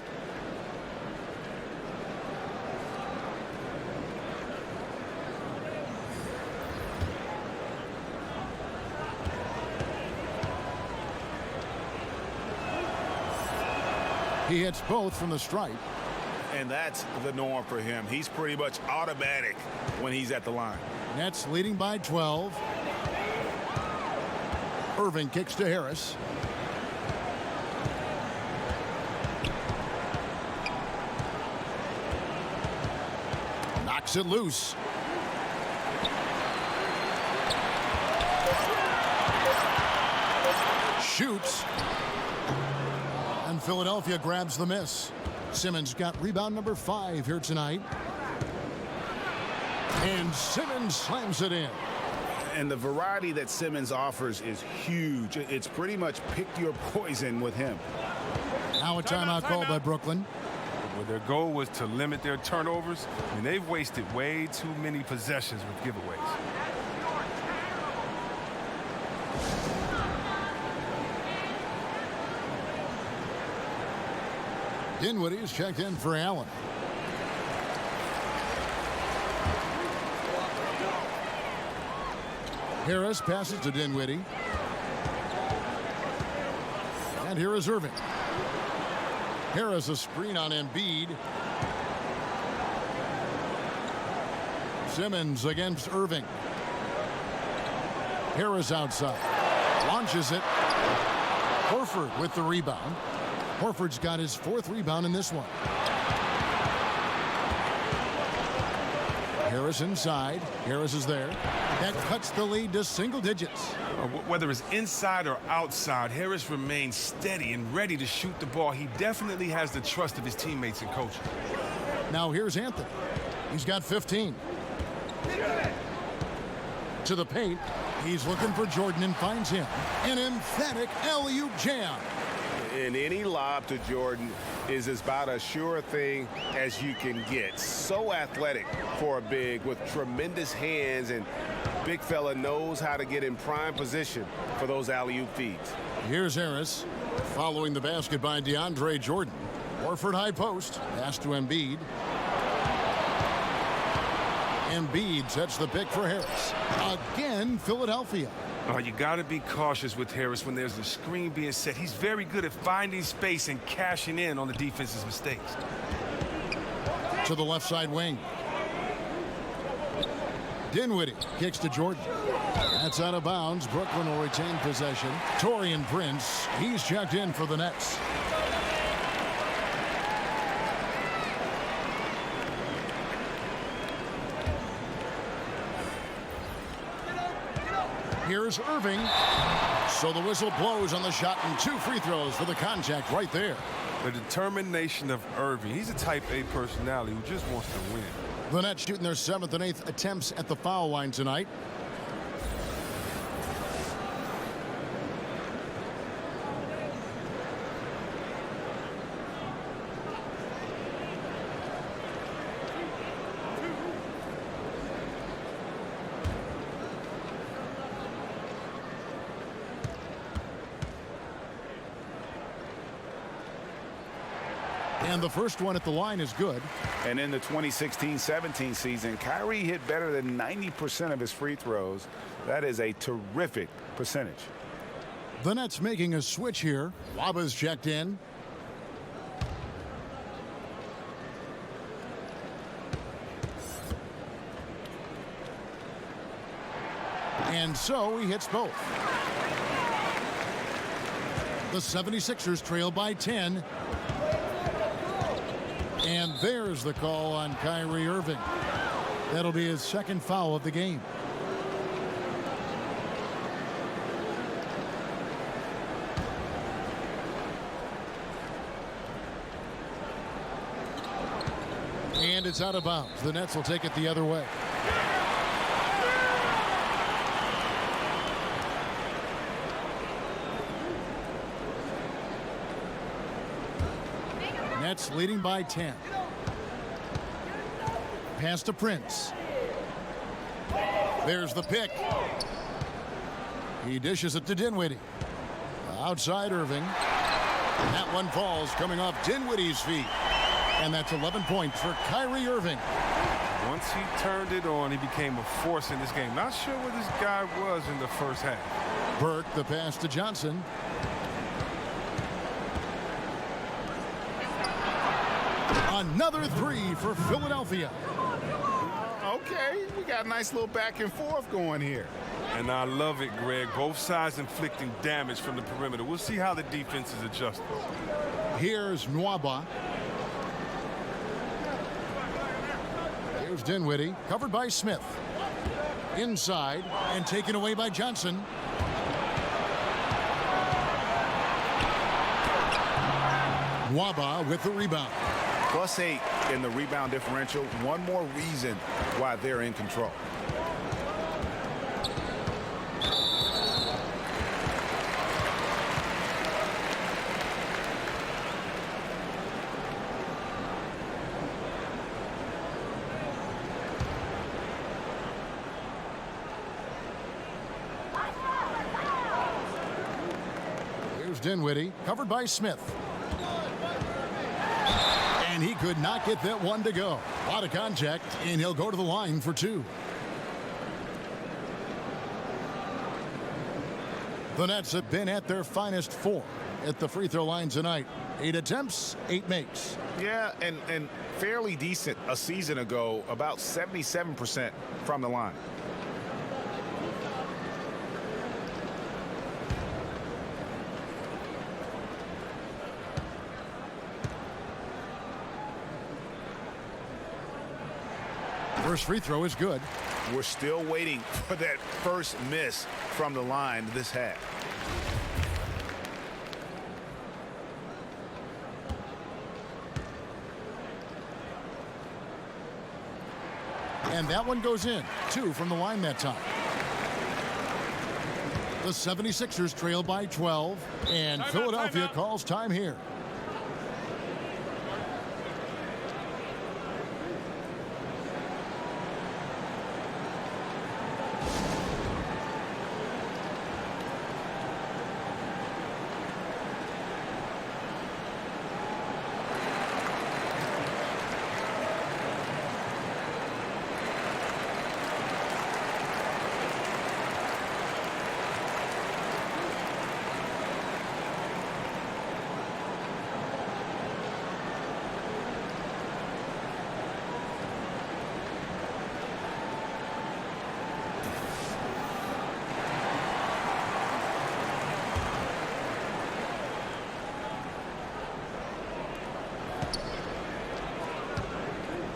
He hits both from the stripe. And that's the norm for him. He's pretty much automatic when he's at the line. Nets leading by 12. Irving kicks to Harris. Knocks it loose. Shoots. And Philadelphia grabs the miss. Simmons got rebound number 5 here tonight. And Simmons slams it in. And the variety that Simmons offers is huge. It's pretty much pick your poison with him. Now a timeout called by Brooklyn. Well, their goal was to limit their turnovers, and they've wasted way too many possessions with giveaways. Dinwiddie is checked in for Allen. Harris passes to Dinwiddie. And here is Irving. Harris a screen on Embiid. Simmons against Irving. Harris outside. Launches it. Horford with the rebound. Horford's got his 4th rebound in this one. Harris inside. Harris is there. That cuts the lead to single digits. Whether it's inside or outside, Harris remains steady and ready to shoot the ball. He definitely has the trust of his teammates and coaching. Now here's Anthony. He's got 15. To the paint. He's looking for Jordan and finds him. An emphatic alley-oop jam. And any lob to Jordan is about as sure a thing as you can get. So athletic for a big with tremendous hands, and big fella knows how to get in prime position for those alley-oop feeds. Here's Harris following the basket by DeAndre Jordan. Horford high post. Pass to Embiid. Embiid sets the pick for Harris. Again, Philadelphia. You got to be cautious with Harris when there's a screen being set. He's very good at finding space and cashing in on the defense's mistakes. To the left side wing. Dinwiddie kicks to Jordan. That's out of bounds. Brooklyn will retain possession. Taurean Prince, he's checked in for the Nets. Here's Irving. So the whistle blows on the shot and 2 free throws for the contact right there. The determination of Irving. He's a type A personality who just wants to win. The Nets shooting their 7th and 8th attempts at the foul line tonight. And the first one at the line is good. And in the 2016-17 season, Kyrie hit better than 90% of his free throws. That is a terrific percentage. The Nets making a switch here. Waba's checked in. And And so he hits both. The 76ers trail by 10. And there's the call on Kyrie Irving. That'll be his second foul of the game. And it's out of bounds. The Nets will take it the other way. Nets leading by 10. Pass to Prince. There's the pick. He dishes it to Dinwiddie. Outside Irving. That one falls coming off Dinwiddie's feet. And that's 11 points for Kyrie Irving. Once he turned it on, he became a force in this game. Not sure where this guy was in the first half. Burke, the pass to Johnson. Another three for Philadelphia. Okay, we got a nice little back and forth going here. And I love it, Greg. Both sides inflicting damage from the perimeter. We'll see how the defense is adjusting. Here's Nwaba. Here's Dinwiddie, covered by Smith. Inside and taken away by Johnson. Nwaba with the rebound. +8 in the rebound differential. One more reason why they're in control. Here's Dinwiddie, covered by Smith. And he could not get that one to go. A lot of contact, and he'll go to the line for two. The Nets have been at their finest 4 at the free throw line tonight. 8 attempts, 8 makes. Yeah, and fairly decent a season ago, about 77% from the line. First free throw is good. We're still waiting for that first miss from the line this half. And that one goes in. 2 from the line that time. The 76ers trail by 12. And Philadelphia calls time here.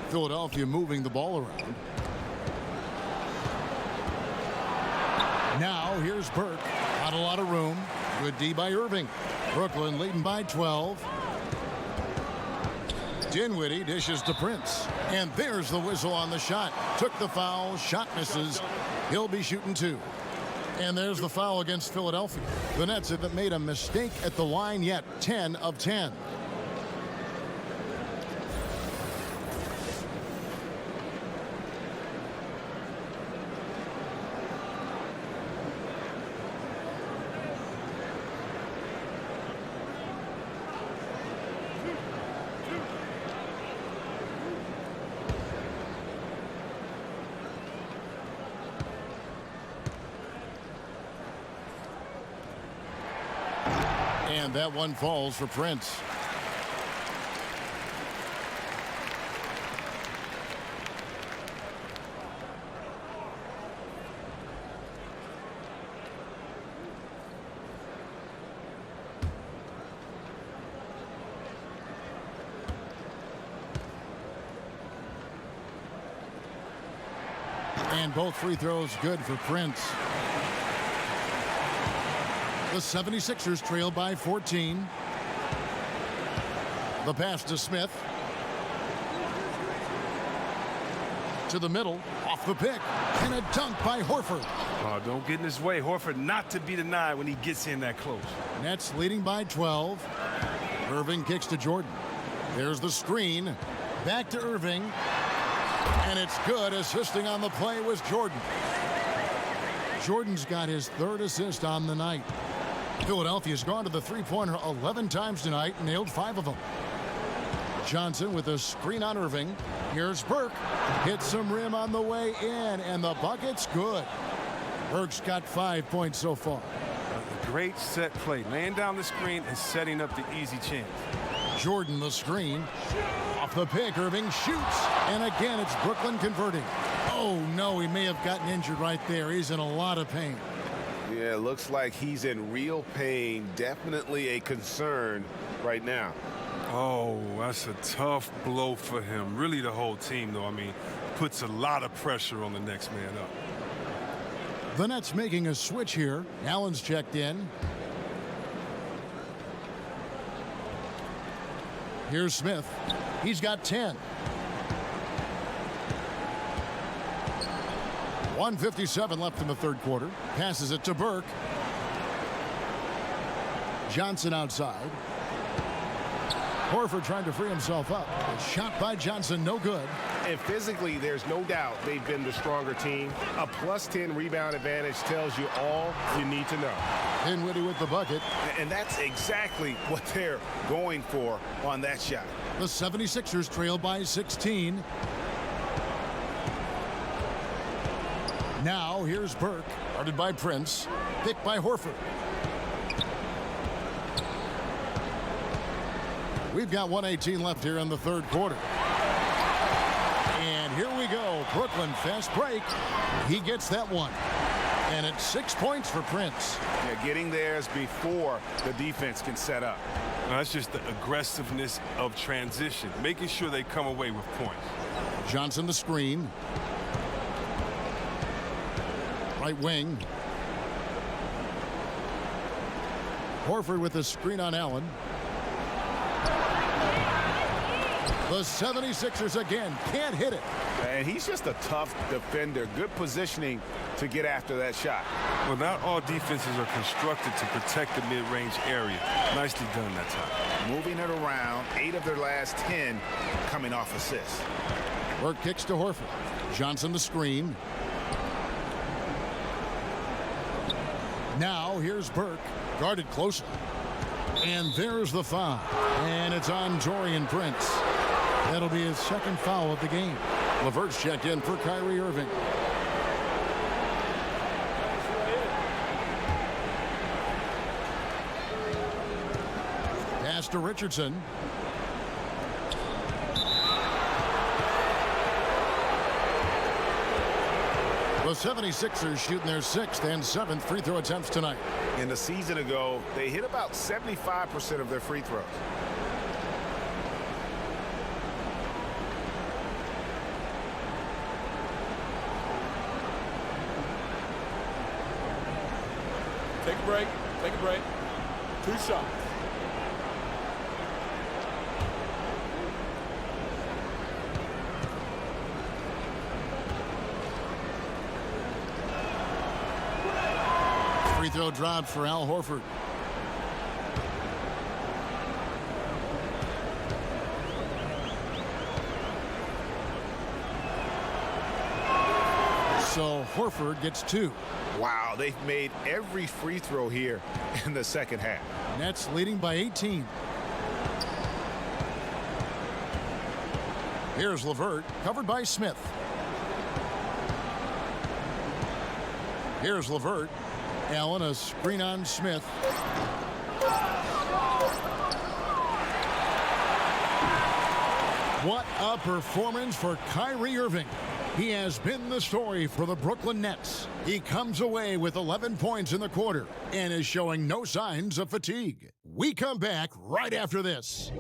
Philadelphia moving the ball around. Now here's Burke. Not a lot of room. Good D by Irving. Brooklyn leading by 12. Dinwiddie dishes to Prince. And there's the whistle on the shot. Took the foul. Shot misses. He'll be shooting 2. And there's the foul against Philadelphia. The Nets haven't made a mistake at the line yet. 10 of 10. And that one falls for Prince. And both free throws good for Prince. The 76ers trail by 14. The pass to Smith. To the middle, off the pick, and a dunk by Horford. Oh, don't get in his way. Horford not to be denied when he gets in that close. Nets leading by 12. Irving kicks to Jordan. There's the screen. Back to Irving. And it's good. Assisting on the play was Jordan. Jordan's got his third assist on the night. Philadelphia's gone to the three-pointer 11 times tonight and nailed 5 of them. Johnson with a screen on Irving. Here's Burke. Hits some rim on the way in, and the bucket's good. Burke's got 5 points so far. A great set play. Laying down the screen and setting up the easy chance. Jordan the screen. Off the pick, Irving shoots. And again, it's Brooklyn converting. Oh, no, he may have gotten injured right there. He's in a lot of pain. Yeah, looks like he's in real pain. Definitely a concern right now. Oh, that's a tough blow for him. Really the whole team, though. I mean, puts a lot of pressure on the next man up. The Nets making a switch here. Allen's checked in. Here's Smith. He's got 10. 1:57 left in the third quarter. Passes it to Burke. Johnson outside. Horford trying to free himself up. A shot by Johnson, no good. And physically, there's no doubt they've been the stronger team. A +10 rebound advantage tells you all you need to know. Dinwiddie with the bucket. And that's exactly what they're going for on that shot. The 76ers trail by 16. Now here's Burke. Guarded by Prince. Picked by Horford. We've got 1:18 left here in the third quarter. And here we go. Brooklyn fast break. He gets that one. And it's 6 points for Prince. Yeah, getting theirs before the defense can set up. Now, that's just the aggressiveness of transition, making sure they come away with points. Johnson the screen. Right wing. Horford with the screen on Allen. The 76ers again can't hit it. And he's just a tough defender. Good positioning to get after that shot. Well, not all defenses are constructed to protect the mid-range area. Nicely done that time. Moving it around, 8 of their last 10 coming off assists. Burke kicks to Horford. Johnson the screen. Now here's Burke. Guarded closely. And there's the foul. And it's on Taurean Prince. That'll be his second foul of the game. LeVert's checked in for Kyrie Irving. Pass to Richardson. The 76ers shooting their 6th and 7th free throw attempts tonight. In the season ago, they hit about 75% of their free throws. Take a break. Take a break. 2 shots. Free throw dropped for Al Horford. So Horford gets 2. Wow, they've made every free throw here in the second half. Nets leading by 18. Here's LeVert, covered by Smith. Here's LeVert. Allen, a screen on Smith. What a performance for Kyrie Irving. He has been the story for the Brooklyn Nets. He comes away with 11 points in the quarter and is showing no signs of fatigue. We come back right after this.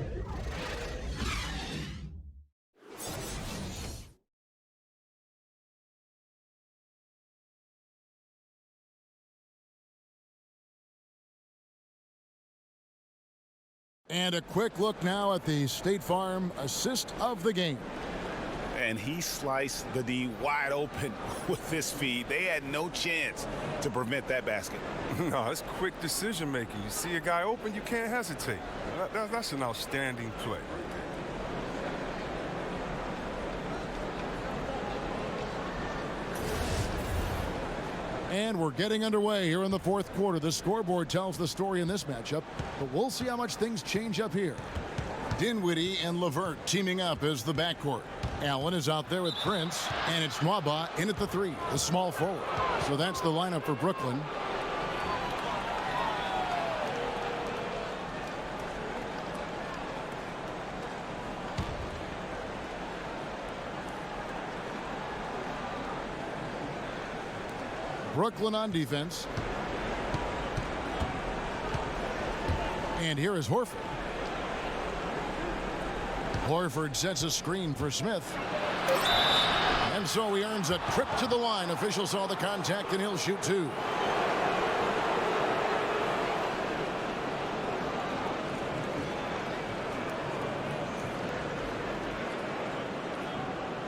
And a quick look now at the State Farm assist of the game. And he sliced the D wide open with his feed. They had no chance to prevent that basket. No, it's quick decision making. You see a guy open, you can't hesitate. That's an outstanding play right there. And we're getting underway here in the fourth quarter. The scoreboard tells the story in this matchup, but we'll see how much things change up here. Dinwiddie and Levert teaming up as the backcourt. Allen is out there with Prince, and it's Nwaba in at the three, the small forward. So that's the lineup for Brooklyn. Brooklyn on defense. And here is Horford. Horford sets a screen for Smith. And so he earns a trip to the line. Officials saw the contact, and he'll shoot two.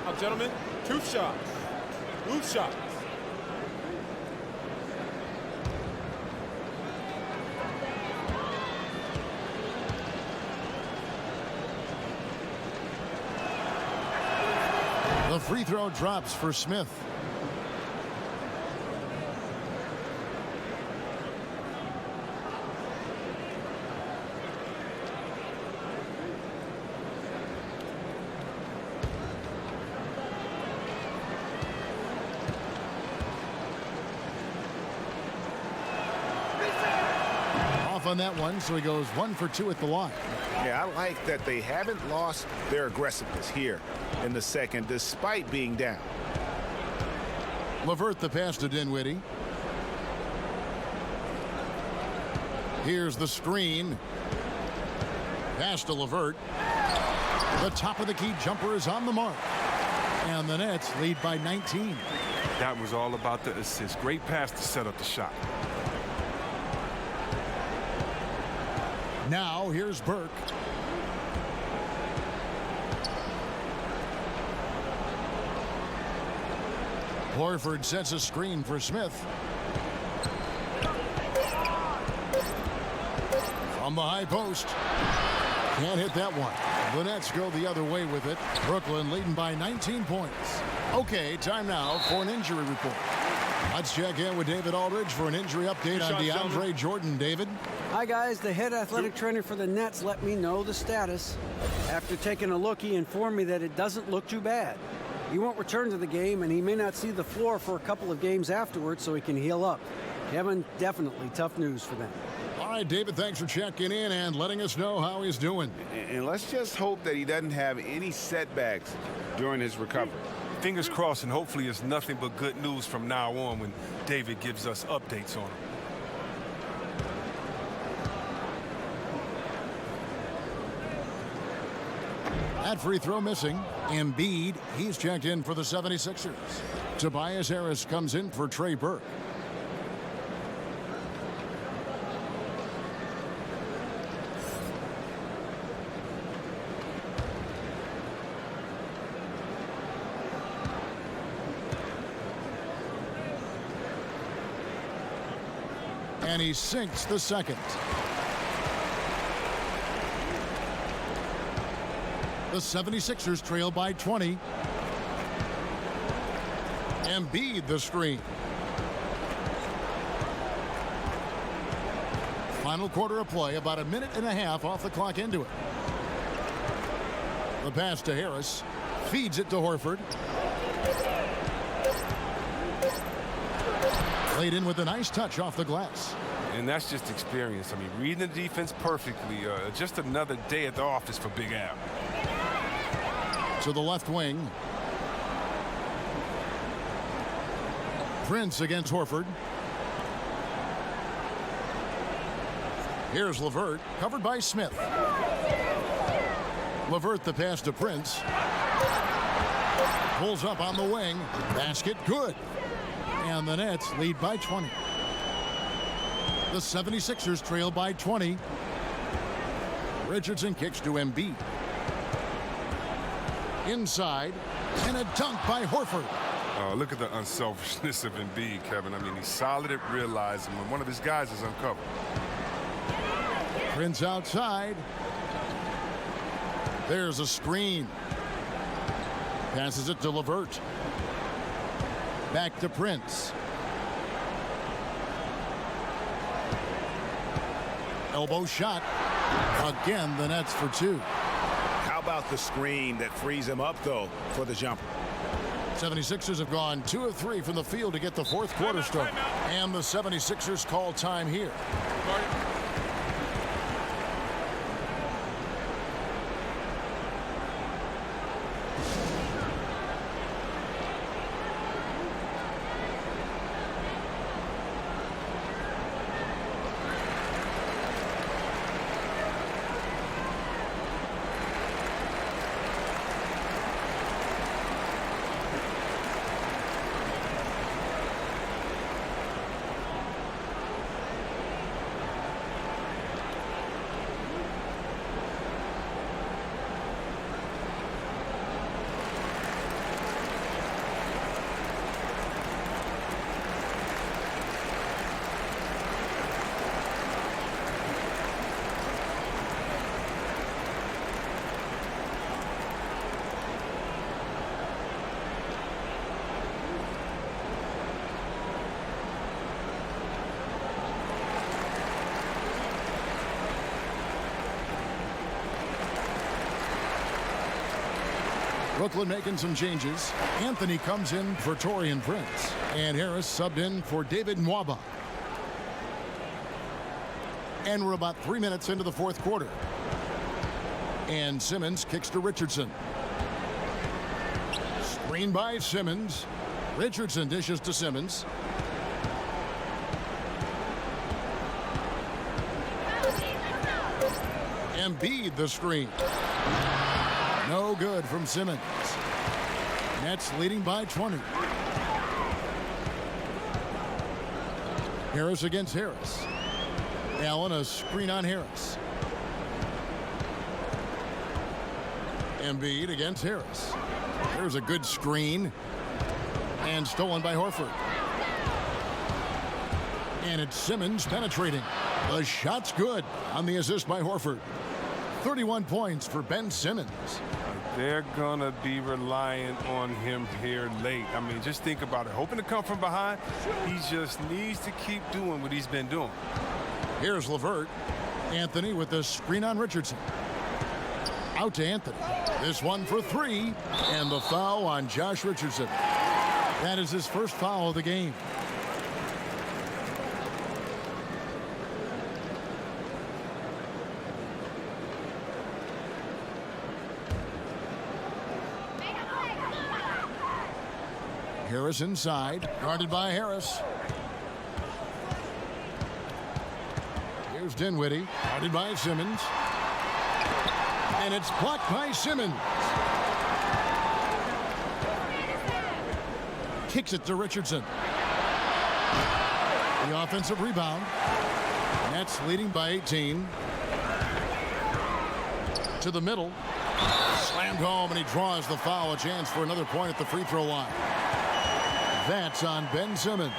Now, gentlemen, two shots. Loose shots. The free throw drops for Smith. Off on that one, so he goes 1 for 2 at the line. Yeah, I like that they haven't lost their aggressiveness here in the second, despite being down. Levert the pass to Dinwiddie. Here's the screen. Pass to Levert. The top of the key jumper is on the mark. And the Nets lead by 19. That was all about the assist. Great pass to set up the shot. Now here's Burke. Horford sets a screen for Smith. From the high post. Can't hit that one. The Nets go the other way with it. Brooklyn leading by 19 points. Okay, time now for an injury report. Let's check in with David Aldridge for an injury update on DeAndre Jordan. David? Hi, guys. The head athletic trainer for the Nets let me know the status. After taking a look, he informed me that it doesn't look too bad. He won't return to the game, and he may not see the floor for a couple of games afterwards so he can heal up. Kevin, definitely tough news for them. All right, David, thanks for checking in and letting us know how he's doing. And let's just hope that he doesn't have any setbacks during his recovery. Fingers crossed, and hopefully it's nothing but good news from now on when David gives us updates on him. That free throw missing. Embiid, he's checked in for the 76ers. Tobias Harris comes in for Trey Burke. And he sinks the second. The 76ers trail by 20. Embiid the screen. Final quarter of play, about a minute and a half off the clock into it. The pass to Harris. Feeds it to Horford. Laid in with a nice touch off the glass. And that's just experience. I mean, reading the defense perfectly. Just another day at the office for Big Al. To the left wing. Prince against Horford. Here's Levert, covered by Smith. Levert the pass to Prince. Pulls up on the wing. Basket good. And the Nets lead by 20. The 76ers trail by 20. Richardson kicks to Embiid. Inside, and a dunk by Horford. Look at the unselfishness of Embiid, Kevin. I mean, he's solid at realizing when one of his guys is uncovered. Prince outside. There's a screen. Passes it to LeVert. Back to Prince. Elbow shot. Again, the Nets for two. How about the screen that frees him up, though, for the jumper? 76ers have gone 2 of 3 from the field to get the fourth quarter started. And the 76ers call time here. Brooklyn making some changes. Anthony comes in for Taurean Prince. And Harris subbed in for David Nwaba. And we're about 3 minutes into the fourth quarter. And Simmons kicks to Richardson. Screen by Simmons. Richardson dishes to Simmons. Embiid the screen. No good from Simmons. Nets leading by 20. Harris against Harris. Allen a screen on Harris. Embiid against Harris. There's a good screen. And stolen by Horford. And it's Simmons penetrating. The shot's good on the assist by Horford. 31 points for Ben Simmons. They're going to be relying on him here late. I mean, just think about it. Hoping to come from behind, he just needs to keep doing what he's been doing. Here's LeVert. Anthony with the screen on Richardson. Out to Anthony. This one for three. And the foul on Josh Richardson. That is his first foul of the game. Harris inside, guarded by Harris. Here's Dinwiddie, guarded by Simmons. And it's blocked by Simmons. Kicks it to Richardson. The offensive rebound. Nets leading by 18. To the middle. Slammed home, and he draws the foul. A chance for another point at the free throw line. That's on Ben Simmons.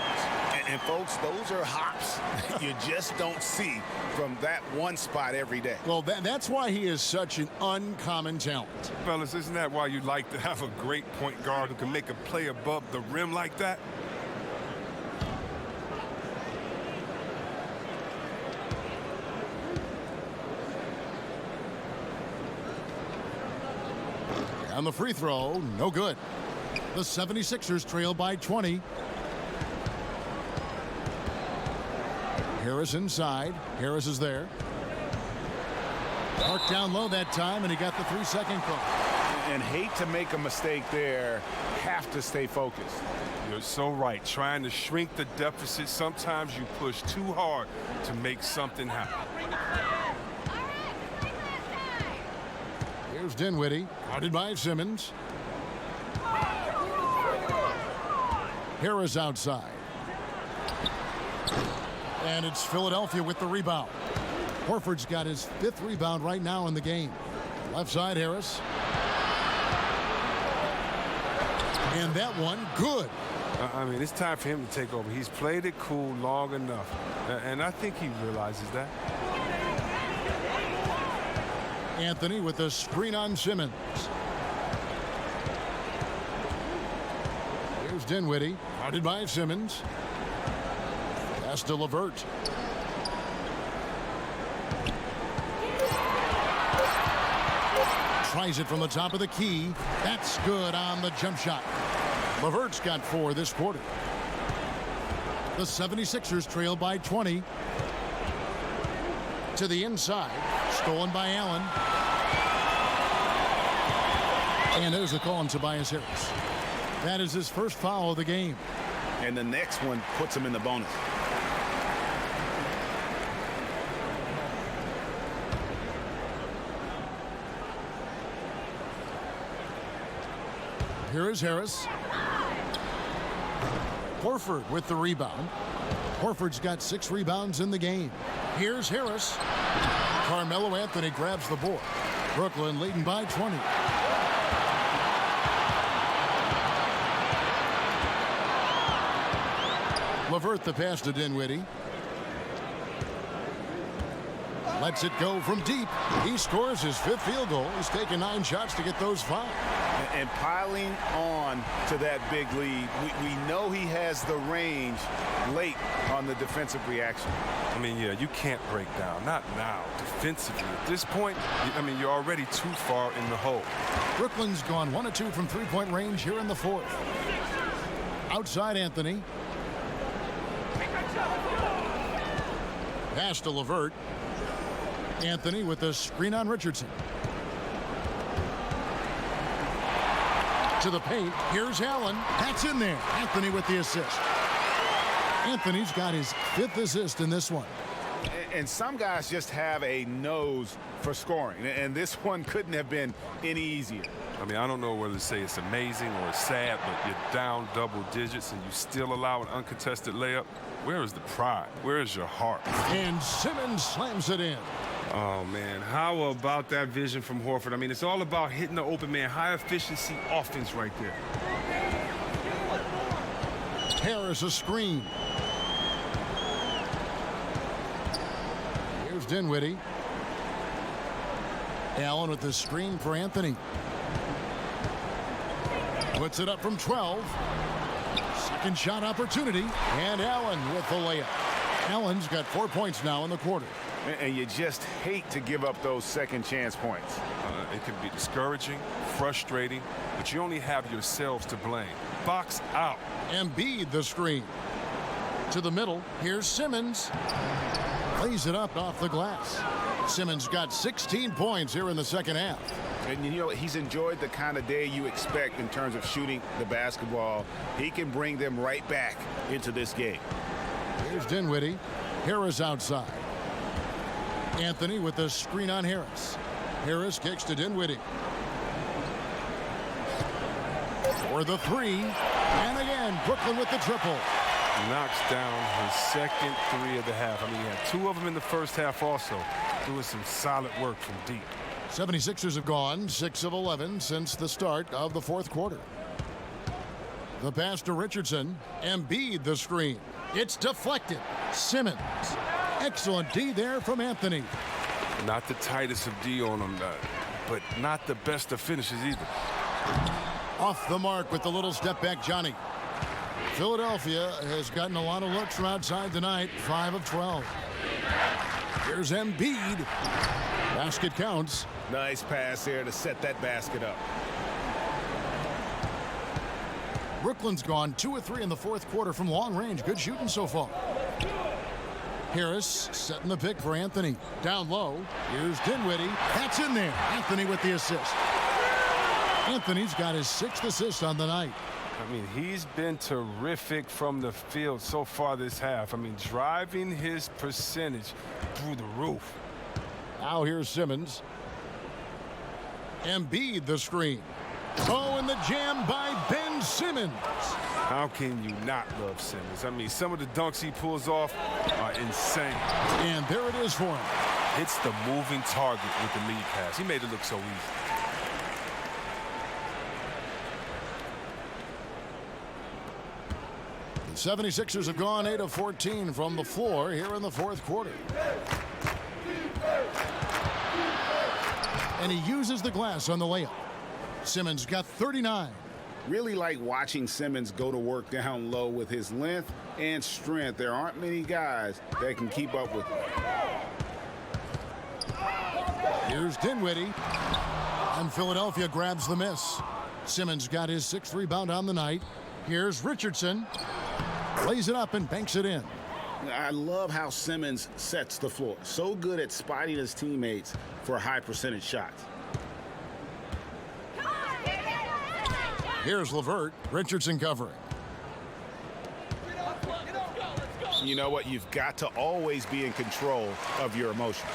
And folks, those are hops you just don't see from that one spot every day. Well, that's why he is such an uncommon talent. Fellas, isn't that why you like to have a great point guard who can make a play above the rim like that? On the free throw, no good. The 76ers trail by 20. Harris inside. Harris is there. Parked down low that time, and he got the 3-second call. And hate to make a mistake there. Have to stay focused. You're so right. Trying to shrink the deficit, sometimes you push too hard to make something happen. Here's Dinwiddie, guarded by Simmons. Harris outside. And it's Philadelphia with the rebound. Horford's got his 5th rebound right now in the game. Left side, Harris. And that one, good. I mean, it's time for him to take over. He's played it cool long enough, and I think he realizes that. Anthony with the screen on Simmons. Here's Dinwiddie, guarded by Simmons. Pass to LeVert. Tries it from the top of the key. That's good on the jump shot. LeVert's got 4 this quarter. The 76ers trail by 20. To the inside. Stolen by Allen. And there's a call on Tobias Harris. That is his first foul of the game. And the next one puts him in the bonus. Here is Harris. Horford with the rebound. Horford's got 6 rebounds in the game. Here's Harris. Carmelo Anthony grabs the board. Brooklyn leading by 20. LeVert the pass to Dinwiddie. Lets it go from deep. He scores his 5th field goal. He's taken 9 shots to get those 5. And piling on to that big lead, we know he has the range late on the defensive reaction. I mean, yeah, you can't break down. Not now. Defensively. At this point, I mean, you're already too far in the hole. Brooklyn's gone 1 of 2 from 3-point range here in the 4th. Outside Anthony. Pass to LeVert. Anthony with the screen on Richardson. To the paint. Here's Allen. That's in there. Anthony with the assist. Anthony's got his 5th assist in this one. And some guys just have a nose for scoring. And this one couldn't have been any easier. I mean, I don't know whether to say it's amazing or it's sad, but you're down double digits and you still allow an uncontested layup. Where is the pride? Where is your heart? And Simmons slams it in. Oh, man, how about that vision from Horford? I mean, it's all about hitting the open man. High efficiency offense right there. Harris a screen. Here's Dinwiddie. Allen with the screen for Anthony. Puts it up from 12. Second shot opportunity. And Allen with the layup. Allen's got 4 points now in the quarter. And you just hate to give up those second chance points. It can be discouraging, frustrating, but you only have yourselves to blame. Box out. Embiid the screen. To the middle. Here's Simmons. Lays it up off the glass. Simmons got 16 points here in the second half. And, you know, he's enjoyed the kind of day you expect in terms of shooting the basketball. He can bring them right back into this game. Here's Dinwiddie. Harris outside. Anthony with the screen on Harris. Harris kicks to Dinwiddie. For the 3. And again, Brooklyn with the triple. Knocks down his second 3 of the half. I mean, he had 2 of them in the first half also. Doing some solid work from deep. 76ers have gone 6 of 11 since the start of the 4th quarter. The pass to Richardson. Embiid the screen. It's deflected. Simmons. Excellent D there from Anthony. Not the tightest of D on him, but not the best of finishes either. Off the mark with the little step back, Johnny. Philadelphia has gotten a lot of looks from outside tonight. 5 of 12. Here's Embiid. Basket counts. Nice pass there to set that basket up. Brooklyn's gone 2 of 3 in the 4th quarter from long range. Good shooting so far. Harris setting the pick for Anthony. Down low. Here's Dinwiddie. That's in there. Anthony with the assist. Anthony's got his 6th assist on the night. I mean, he's been terrific from the field so far this half. I mean, driving his percentage through the roof. Now here's Simmons. Embiid the screen. Oh, and the jam by Ben Simmons. How can you not love Simmons? I mean, some of the dunks he pulls off are insane. And there it is for him. hits the moving target with the lead pass. He made it look so easy. The 76ers have gone 8 of 14 from the floor here in the fourth quarter. And he uses the glass on the layup. Simmons got 39. Really like watching Simmons go to work down low with his length and strength. There aren't many guys that can keep up with him. Here's Dinwiddie. And Philadelphia grabs the miss. Simmons got his 6th rebound on the night. Here's Richardson. Lays it up and banks it in. I love how Simmons sets the floor. So good at spotting his teammates for high percentage shots. Here's LeVert. Richardson covering. You know what? You've got to always be in control of your emotions.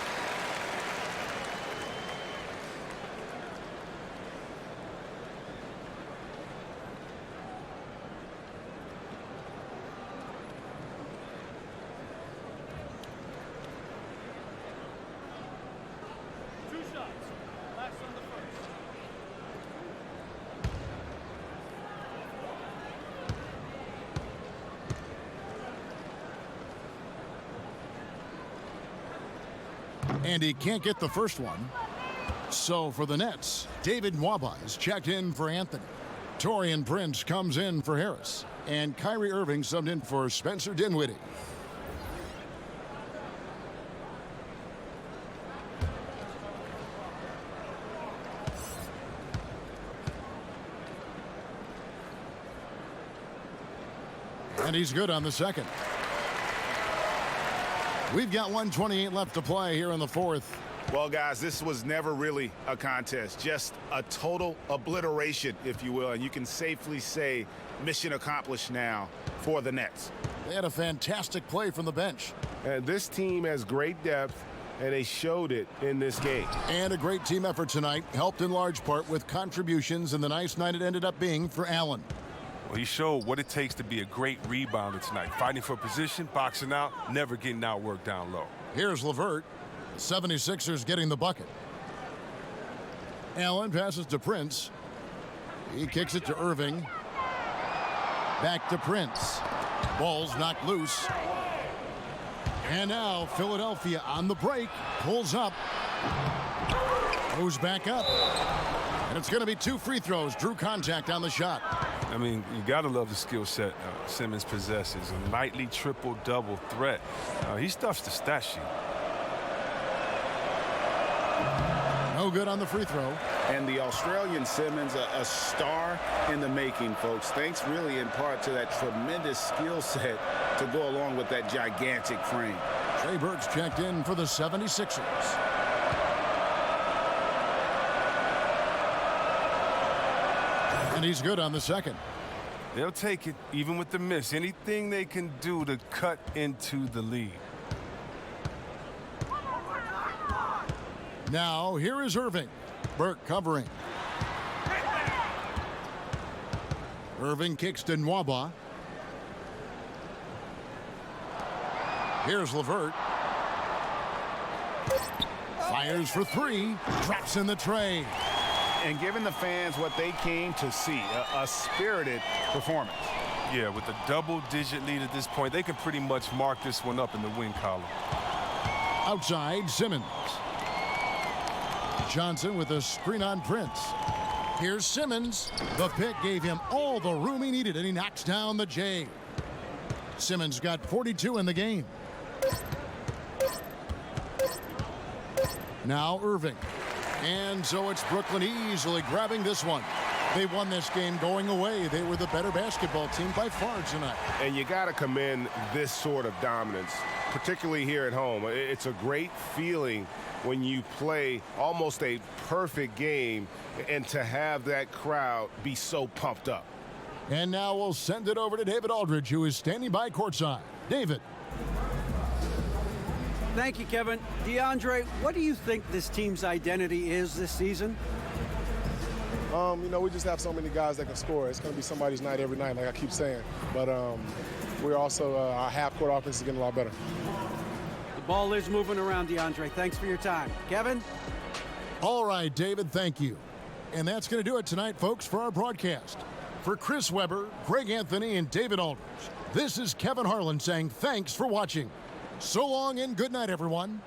And he can't get the first one. So for the Nets, David Nwaba is checked in for Anthony. Taurean Prince comes in for Harris. And Kyrie Irving subbed in for Spencer Dinwiddie. And he's good on the second. We've got 1:28 left to play here in the fourth. Well, guys, this was never really a contest, just a total obliteration, if you will. And you can safely say mission accomplished now for the Nets. They had a fantastic play from the bench. And this team has great depth, and they showed it in this game. And a great team effort tonight, helped in large part with contributions, and the nice night it ended up being for Allen. Well, he showed what it takes to be a great rebounder tonight. Fighting for position, boxing out, never getting outworked down low. Here's LeVert. The 76ers getting the bucket. Allen passes to Prince. He kicks it to Irving. Back to Prince. Ball's knocked loose. And now Philadelphia on the break. Pulls up. Goes back up. And it's going to be 2 free throws. Drew contact on the shot. I mean, you got to love the skill set Simmons possesses. A nightly triple-double threat. He stuffs the stat sheet. No good on the free throw. And the Australian Simmons, a star in the making, folks. Thanks really in part to that tremendous skill set to go along with that gigantic frame. Trey Burke's checked in for the 76ers. And he's good on the second. They'll take it, even with the miss. Anything they can do to cut into the lead. Now, here is Irving. Burke covering. Irving kicks to Nwaba. Here's LeVert. Fires for 3. Drops in the tray. And giving the fans what they came to see, a spirited performance. Yeah, with a double-digit lead at this point, they can pretty much mark this one up in the win column. Outside, Simmons. Johnson with a screen on Prince. Here's Simmons. The pick gave him all the room he needed, and he knocks down the J. Simmons got 42 in the game. Now Irving. And so it's Brooklyn easily grabbing this one. They won this game going away. They were the better basketball team by far tonight. And you got to commend this sort of dominance, particularly here at home. It's a great feeling when you play almost a perfect game and to have that crowd be so pumped up. And now we'll send it over to David Aldridge, who is standing by courtside. David. Thank you, Kevin. DeAndre, what do you think this team's identity is this season? You know, we just have so many guys that can score. It's going to be somebody's night every night, like I keep saying. But we're also, our half-court offense is getting a lot better. The Ball is moving around, DeAndre. Thanks for your time. Kevin? All right, David, thank you. And that's going to do it tonight, folks, for our broadcast. For Chris Webber, Greg Anthony, and David Aldridge, this is Kevin Harlan saying thanks for watching. So long and good night, everyone.